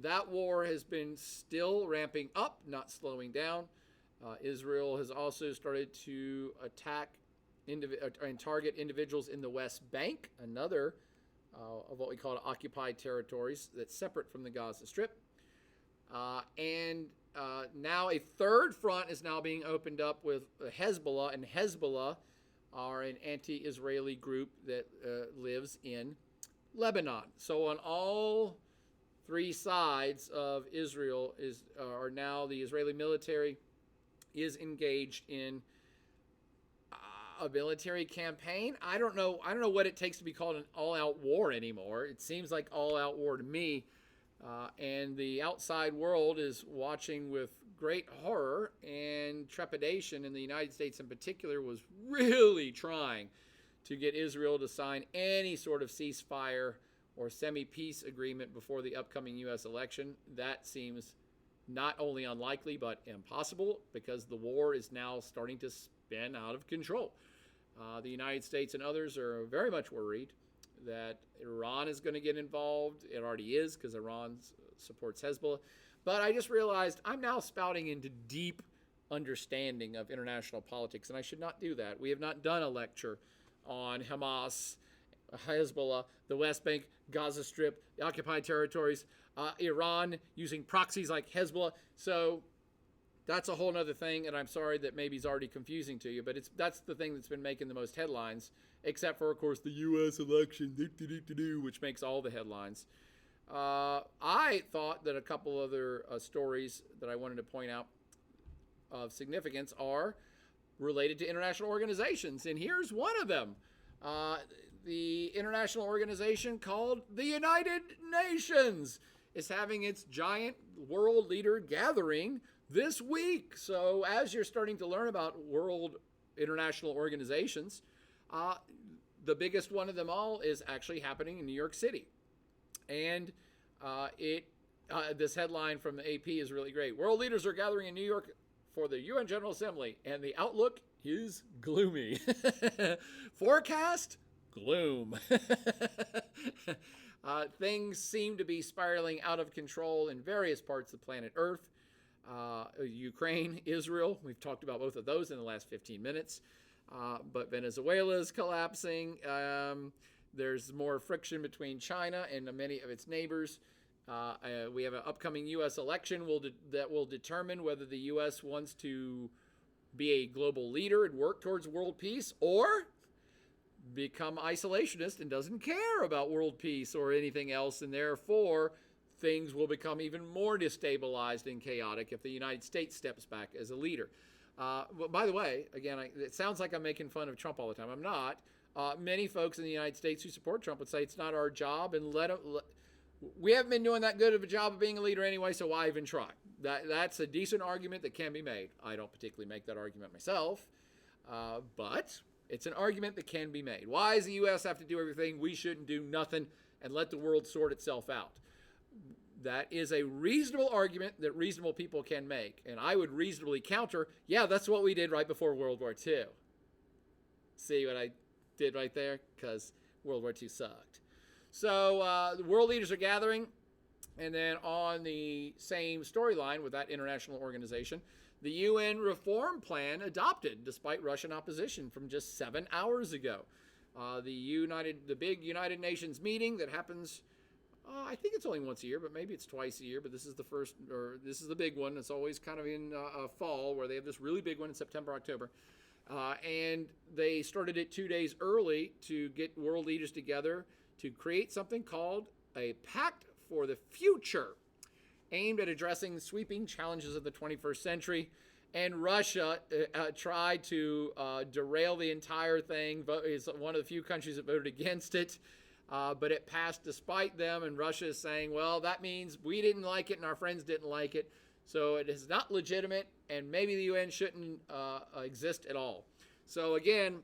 That war has been still ramping up, not slowing down. Israel has also started to attack and target individuals in the West Bank, another of what we call occupied territories that's separate from the Gaza Strip. And now a third front is now being opened up with Hezbollah, and Hezbollah are an anti-Israeli group that lives in Lebanon. So on all three sides of Israel are now the Israeli military is engaged in a military campaign. I don't know what it takes to be called an all-out war anymore. It seems like all-out war to me. And the outside world is watching with great horror and trepidation, and the United States in particular was really trying to get Israel to sign any sort of ceasefire or semi-peace agreement before the upcoming U.S. election. That seems not only unlikely but impossible because the war is now starting to spin out of control. The United States and others are very much worried that Iran is going to get involved. It already is because Iran supports Hezbollah. But I just realized I'm now spouting into deep understanding of international politics, and I should not do that. We have not done a lecture on Hamas, Hezbollah, the West Bank, Gaza Strip, the occupied territories, Iran using proxies like Hezbollah. So that's a whole other thing, and I'm sorry that maybe it's already confusing to you, but that's the thing that's been making the most headlines, except for, of course, the U.S. election, which makes all the headlines. I thought that a couple other stories that I wanted to point out of significance are related to international organizations, and here's one of them. The international organization called the United Nations is having its giant world leader gathering this week. So as you're starting to learn about world international organizations, the biggest one of them all is actually happening in New York City. And this headline from the AP is really great. World leaders are gathering in New York for the UN General Assembly, and the outlook is gloomy. Forecast? gloom. Things seem to be spiraling out of control in various parts of planet Earth. Ukraine, Israel, we've talked about both of those in the last 15 minutes. But Venezuela is collapsing. There's more friction between China and many of its neighbors. We have an upcoming U.S. election that will determine whether the U.S. wants to be a global leader and work towards world peace, or become isolationist and doesn't care about world peace or anything else, and therefore things will become even more destabilized and chaotic if the United States steps back as a leader. But by the way, again, it sounds like I'm making fun of Trump all the time. I'm not. Many folks in the United States who support Trump would say it's not our job, and we haven't been doing that good of a job of being a leader anyway, so why even try? That's a decent argument that can be made. I don't particularly make that argument myself, but it's an argument that can be made. Why does the U.S. have to do everything? We shouldn't do nothing and let the world sort itself out. That is a reasonable argument that reasonable people can make. And I would reasonably counter, yeah, that's what we did right before World War II. See what I did right there? Because World War II sucked. So the world leaders are gathering. And then on the same storyline with that international organization, the UN reform plan adopted despite Russian opposition from just 7 hours ago. The big United Nations meeting that happens, I think it's only once a year, but maybe it's twice a year. But this is the big one. It's always kind of in fall, where they have this really big one in September, October. And they started it 2 days early to get world leaders together to create something called a Pact for the Future, aimed at addressing the sweeping challenges of the 21st century. And Russia tried to derail the entire thing. Is one of the few countries that voted against it. But it passed despite them, and Russia is saying, well, that means we didn't like it and our friends didn't like it, so it is not legitimate, and maybe the UN shouldn't exist at all. So again,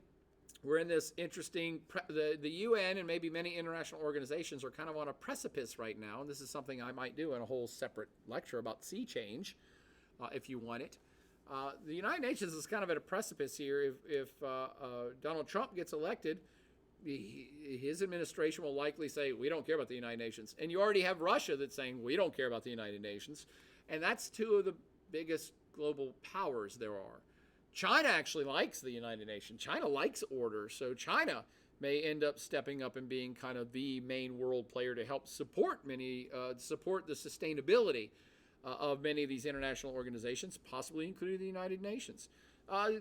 we're in this interesting, the UN and maybe many international organizations are kind of on a precipice right now, and this is something I might do in a whole separate lecture about sea change, if you want it. The United Nations is kind of at a precipice here. If Donald Trump gets elected, his administration will likely say, we don't care about the United Nations. And you already have Russia that's saying, we don't care about the United Nations. And that's two of the biggest global powers there are. China actually likes the United Nations. China likes order. So China may end up stepping up and being kind of the main world player to help support support the sustainability of many of these international organizations, possibly including the United Nations.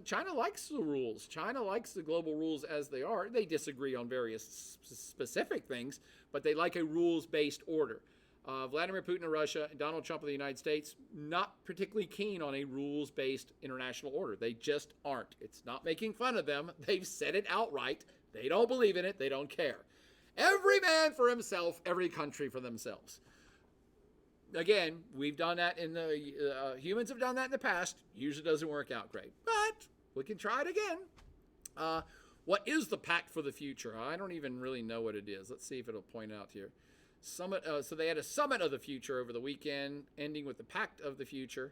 China likes the rules. China likes the global rules as they are. They disagree on various specific things, but they like a rules-based order. Vladimir Putin of Russia and Donald Trump of the United States, not particularly keen on a rules-based international order. They just aren't. It's not making fun of them. They've said it outright. They don't believe in it. They don't care. Every man for himself, every country for themselves. Again, we've done that humans have done that in the past. Usually doesn't work out great, but we can try it again. What is the Pact for the Future? I don't even really know what it is. Let's see if it'll point out here. Summit. So they had a Summit of the Future over the weekend, ending with the Pact of the Future.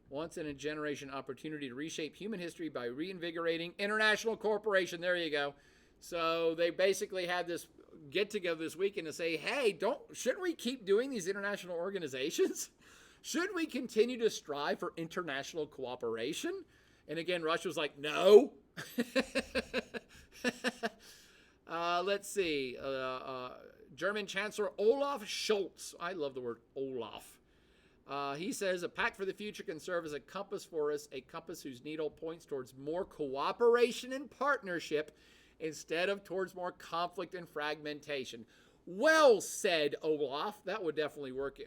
Once in a generation opportunity to reshape human history by reinvigorating international cooperation. There you go. So they basically had this get together this weekend to say, hey, shouldn't we keep doing these international organizations? Shouldn't we continue to strive for international cooperation? And again, Russia was like, no. Let's see. German Chancellor Olaf Scholz. I love the word Olaf. He says, a pact for the future can serve as a compass for us, a compass whose needle points towards more cooperation and partnership instead of towards more conflict and fragmentation. Well said, Olaf. That would definitely work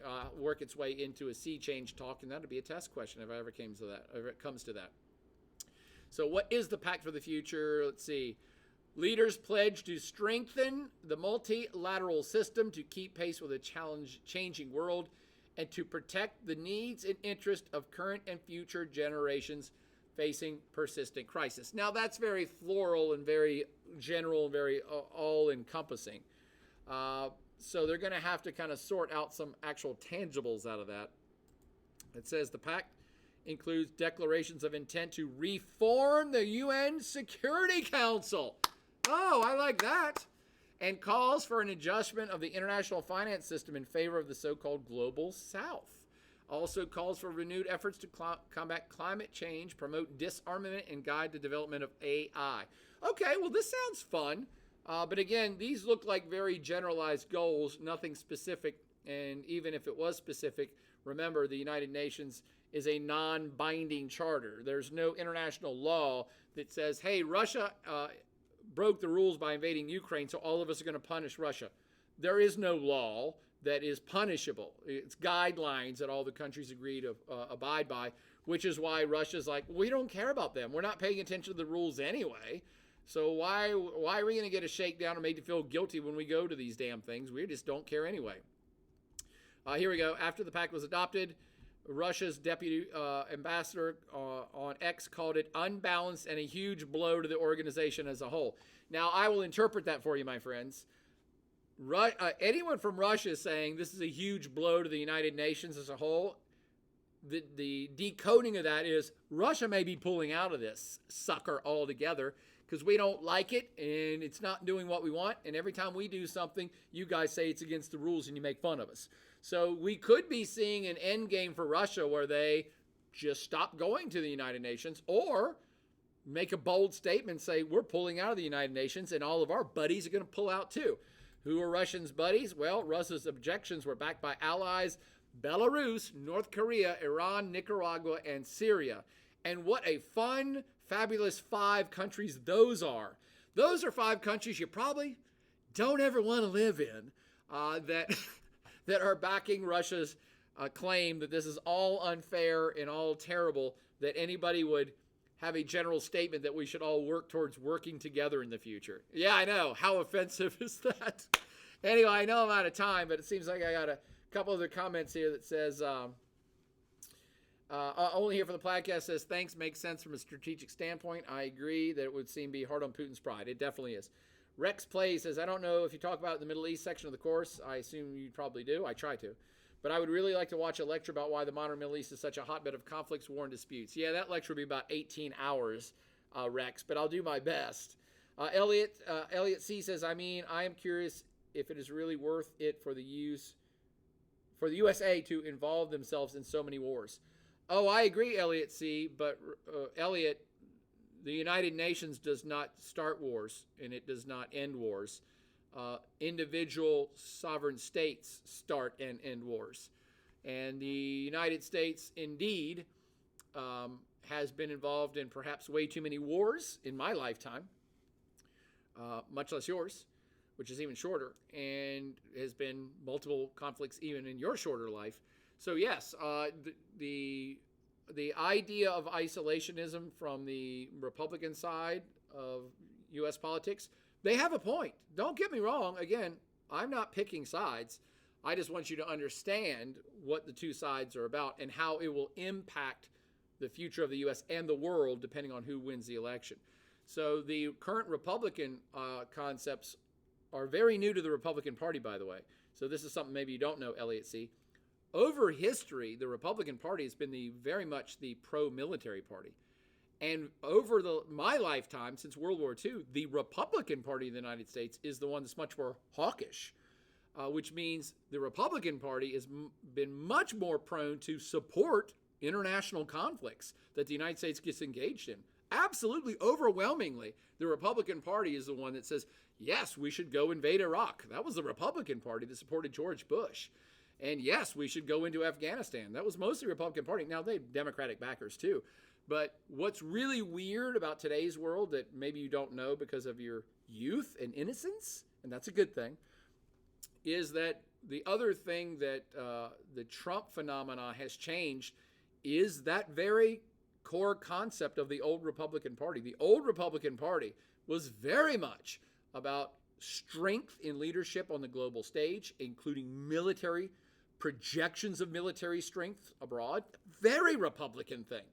its way into a sea change talk, and that would be a test question if it comes to that. So what is the Pact for the Future? Let's see. Leaders pledge to strengthen the multilateral system to keep pace with a changing world and to protect the needs and interests of current and future generations facing persistent crisis. Now, that's very floral and very general and very all-encompassing. So they're going to have to kind of sort out some actual tangibles out of that. It says the pact includes declarations of intent to reform the UN Security Council. Oh, I like that. and calls for an adjustment of the international finance system in favor of the so-called global south. Also calls for renewed efforts to combat climate change, promote disarmament, and guide the development of AI. Okay, well, this sounds fun. But again, these look like very generalized goals, nothing specific. And even if it was specific, remember, the United Nations is a non-binding charter. There's no international law that says, hey, Russia broke the rules by invading Ukraine, so all of us are going to punish Russia. There is no law that is punishable. It's guidelines that all the countries agree to abide by, which is why Russia's like, we don't care about them. We're not paying attention to the rules anyway. So why are we going to get a shakedown and made to feel guilty when we go to these damn things? We just don't care anyway. Here we go. After the pact was adopted, Russia's deputy ambassador on X called it unbalanced and a huge blow to the organization as a whole. Now, I will interpret that for you, my friends. Anyone from Russia is saying this is a huge blow to the United Nations as a whole. The decoding of that is Russia may be pulling out of this sucker altogether because we don't like it and it's not doing what we want. And every time we do something, you guys say it's against the rules and you make fun of us. So we could be seeing an end game for Russia where they just stop going to the United Nations or make a bold statement, say we're pulling out of the United Nations and all of our buddies are going to pull out too. Who are Russians' buddies? Well, Russia's objections were backed by allies Belarus, North Korea, Iran, Nicaragua, and Syria. And what a fun, fabulous 5 countries those are. Those are 5 countries you probably don't ever want to live in that are backing Russia's claim that this is all unfair and all terrible, that anybody would have a general statement that we should all work towards working together in the future. Yeah, I know. How offensive is that? Anyway, I know I'm out of time, but it seems like I got a couple other comments here that says, only here for the podcast says, thanks, makes sense from a strategic standpoint. I agree that it would seem to be hard on Putin's pride. It definitely is. Rex Play says, I don't know if you talk about the Middle East section of the course. I assume you probably do. I try to. But I would really like to watch a lecture about why the modern Middle East is such a hotbed of conflicts, war, and disputes. Yeah, that lecture would be about 18 hours, Rex, but I'll do my best. Elliot C says, I am curious if it is really worth it for the USA to involve themselves in so many wars. Oh, I agree, Elliot C, but Elliot, the United Nations does not start wars, and it does not end wars. Individual sovereign states start and end wars. And the United States, indeed, has been involved in perhaps way too many wars in my lifetime, much less yours, which is even shorter, and has been multiple conflicts even in your shorter life. So yes, the idea of isolationism from the Republican side of U.S. politics, they have a point. Don't get me wrong. Again, I'm not picking sides. I just want you to understand what the two sides are about and how it will impact the future of the U.S. and the world depending on who wins the election. So the current Republican concepts are very new to the Republican Party, by the way. So this is something maybe you don't know, Elliot C. Over history, the Republican Party has been very much the pro-military party. And over my lifetime, since World War II, the Republican Party of the United States is the one that's much more hawkish, which means the Republican Party has been much more prone to support international conflicts that the United States gets engaged in. Absolutely, overwhelmingly, the Republican Party is the one that says, yes, we should go invade Iraq. That was the Republican Party that supported George Bush. And yes, we should go into Afghanistan. That was mostly Republican Party. Now, they have Democratic backers too. But what's really weird about today's world that maybe you don't know because of your youth and innocence, and that's a good thing, is that the other thing that the Trump phenomena has changed is that very core concept of the old Republican Party. The old Republican Party was very much about strength in leadership on the global stage, including military projections of military strength abroad. Very Republican thing.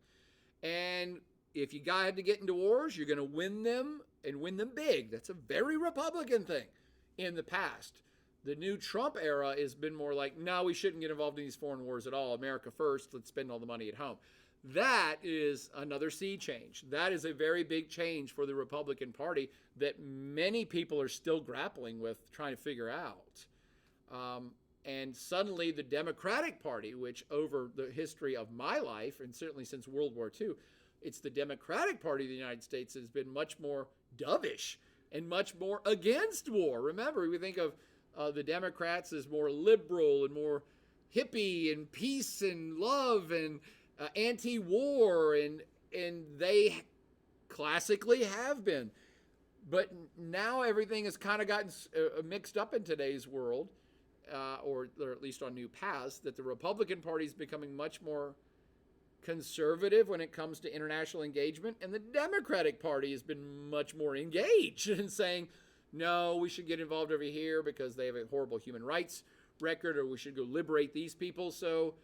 And if you had to get into wars, you're going to win them and win them big. That's a very Republican thing in the past. The new Trump era has been more like, no, we shouldn't get involved in these foreign wars at all. America first. Let's spend all the money at home. That is another sea change. That is a very big change for the Republican Party that many people are still grappling with, trying to figure out. And suddenly the Democratic Party, which over the history of my life, and certainly since World War II, it's the Democratic Party of the United States has been much more dovish and much more against war. Remember, we think of the Democrats as more liberal and more hippie and peace and love and anti-war, and they classically have been. But now everything has kind of gotten mixed up in today's world, or at least on new paths, that the Republican Party is becoming much more conservative when it comes to international engagement, and the Democratic Party has been much more engaged in saying, no, we should get involved over here because they have a horrible human rights record, or we should go liberate these people. So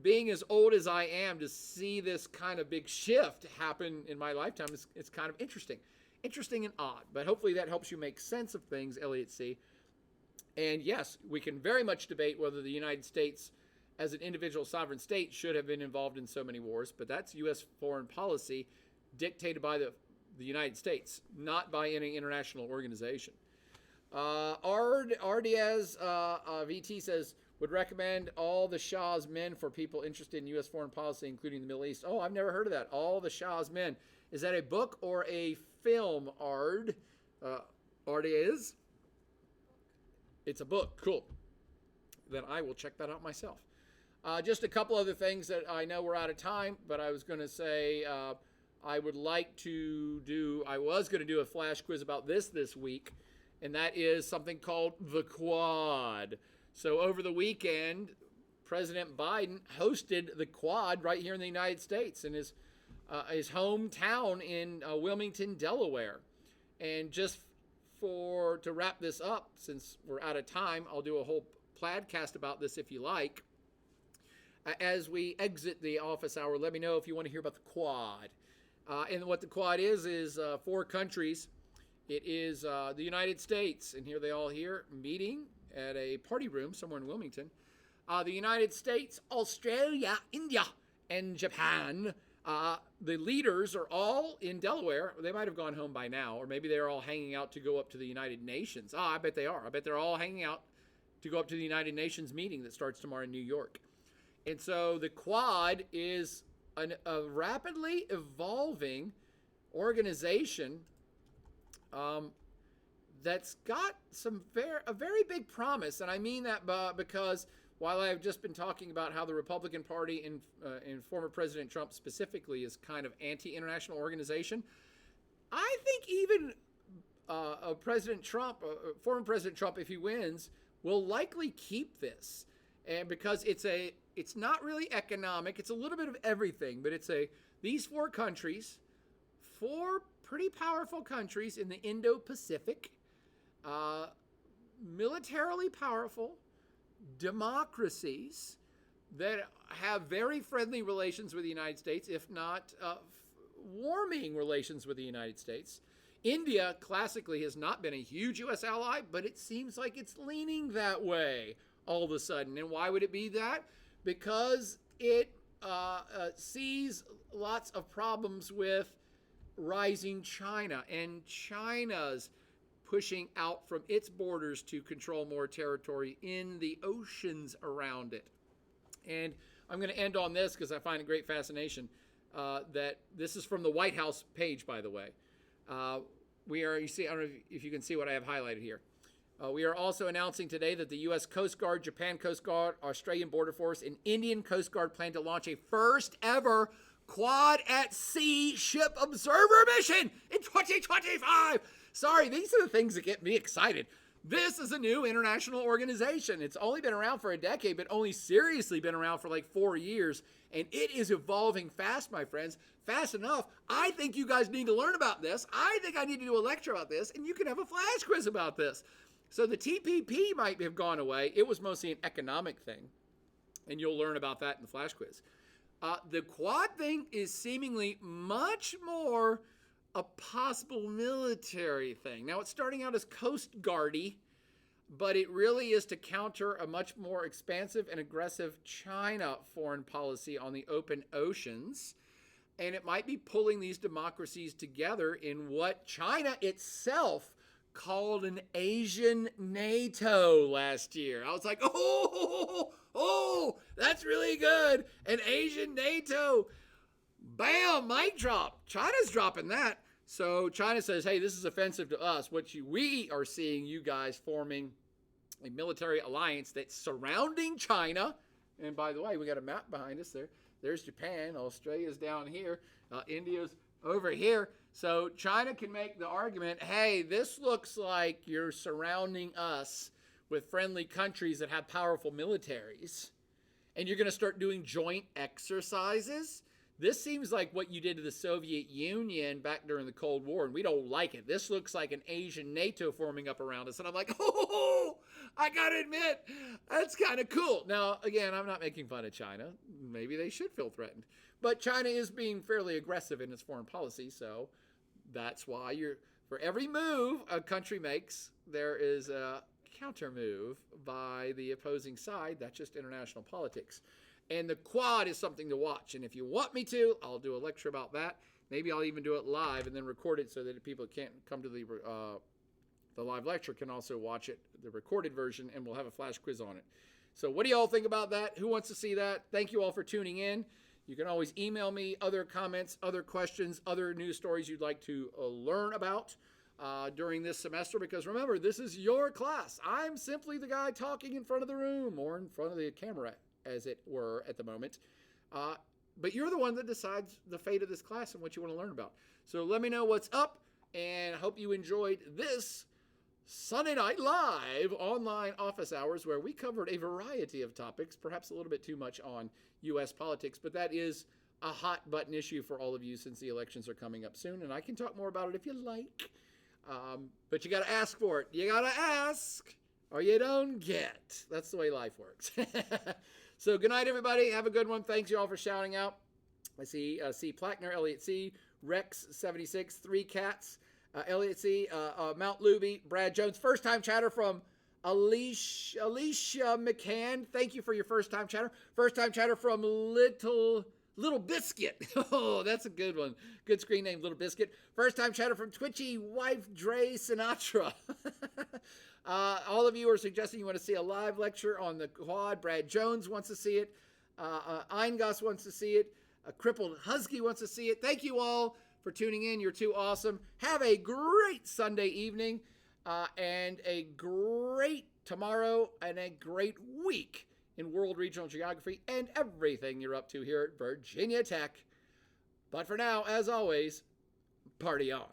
being as old as I am, to see this kind of big shift happen in my lifetime, it's kind of interesting and odd. But hopefully that helps you make sense of things, Elliot C. And yes, we can very much debate whether the United States as an individual sovereign state should have been involved in so many wars, but that's U.S. foreign policy dictated by the United States, not by any international organization. RDS VT says, would recommend All the Shah's Men for people interested in U.S. foreign policy, including the Middle East. Oh, I've never heard of that. All the Shah's Men. Is that a book or a film, Ard? RDS? It's a book. Cool. Then I will check that out myself. Just a couple other things that I know we're out of time, but I was going to say I was going to do a flash quiz about this week, and that is something called the Quad. So over the weekend, President Biden hosted the Quad right here in the United States in his hometown in Wilmington, Delaware. And just to wrap this up, since we're out of time, I'll do a whole podcast about this if you like. As we exit the office hour, let me know if you want to hear about the Quad. And what the Quad is 4 countries. It is the United States, and here they all here meeting at a party room somewhere in Wilmington. The United States, Australia, India, and Japan. The leaders are all in Delaware. They might have gone home by now, or maybe they're all hanging out to go up to the United Nations. I bet they are. I bet they're all hanging out to go up to the United Nations meeting that starts tomorrow in New York. And so the Quad is a rapidly evolving organization that's got a very big promise. And I mean that because while I've just been talking about how the Republican Party and former President Trump specifically is kind of anti-international organization, I think even President Trump, former President Trump, if he wins, will likely keep this. And because it's not really economic, it's a little bit of everything, but these 4 countries, 4 pretty powerful countries in the Indo-Pacific, militarily powerful democracies that have very friendly relations with the United States, if not warming relations with the United States. India classically has not been a huge U.S. ally, but it seems like it's leaning that way all of a sudden. And why would it be that? Because it sees lots of problems with rising China, and China's pushing out from its borders to control more territory in the oceans around it. And I'm going to end on this because I find it great fascination that this is from the White House page, by the way. I don't know if you can see what I have highlighted here. We are also announcing today that the U.S. Coast Guard, Japan Coast Guard, Australian Border Force, and Indian Coast Guard plan to launch a first ever Quad at Sea ship observer mission in 2025. Sorry, these are the things that get me excited. This is a new international organization. It's only been around for a decade, but only seriously been around for like 4 years. And it is evolving fast, my friends. Fast enough. I think you guys need to learn about this. I think I need to do a lecture about this, and you can have a flash quiz about this. So the TPP might have gone away. It was mostly an economic thing, and you'll learn about that in the flash quiz. The Quad thing is seemingly much more a possible military thing. Now, it's starting out as Coast Guardy, but it really is to counter a much more expansive and aggressive China foreign policy on the open oceans. And it might be pulling these democracies together in what China itself called an Asian NATO last year. I was like, oh, that's really good. An Asian NATO. Bam, mic drop. China's dropping that. So China says, hey, this is offensive to us. We are seeing you guys forming a military alliance that's surrounding China. And by the way, we got a map behind us there. There's Japan. Australia's down here. India's over here. So China can make the argument, hey, this looks like you're surrounding us with friendly countries that have powerful militaries. And you're going to start doing joint exercises. This seems like what you did to the Soviet Union back during the Cold War, and we don't like it. This looks like an Asian NATO forming up around us. And I'm like, oh, I got to admit, that's kind of cool. Now, again, I'm not making fun of China. Maybe they should feel threatened. But China is being fairly aggressive in its foreign policy, so that's why for every move a country makes, there is a counter move by the opposing side. That's just international politics. And the Quad is something to watch. And if you want me to, I'll do a lecture about that. Maybe I'll even do it live and then record it so that people can't come to the live lecture can also watch it, the recorded version, and we'll have a flash quiz on it. So what do you all think about that? Who wants to see that? Thank you all for tuning in. You can always email me other comments, other questions, other news stories you'd like to learn about during this semester, because remember, this is your class. I'm simply the guy talking in front of the room or in front of the camera, as it were, at the moment. But you're the one that decides the fate of this class and what you want to learn about. So let me know what's up, and I hope you enjoyed this Sunday Night Live online office hours, where we covered a variety of topics, perhaps a little bit too much on U.S. politics, but that is a hot button issue for all of you since the elections are coming up soon, and I can talk more about it if you like. But you got to ask for it. You got to ask, or you don't get. That's the way life works. So good night, everybody. Have a good one. Thanks you all for shouting out. I see C. Plackner, Elliot C., Rex 76, 3 Cats, Elliot C., Mount Luby, Brad Jones. First time chatter from Alicia McCann. Thank you for your first time chatter. First time chatter from Little Biscuit. Oh, that's a good one. Good screen name, Little Biscuit. First time chatter from Twitchy Wife Dre Sinatra. All of you are suggesting you want to see a live lecture on the Quad. Brad Jones wants to see it. Eingoss wants to see it. A Crippled Husky wants to see it. Thank you all for tuning in. You're too awesome. Have a great Sunday evening and a great tomorrow and a great week in World Regional Geography and everything you're up to here at Virginia Tech. But for now, as always, party on.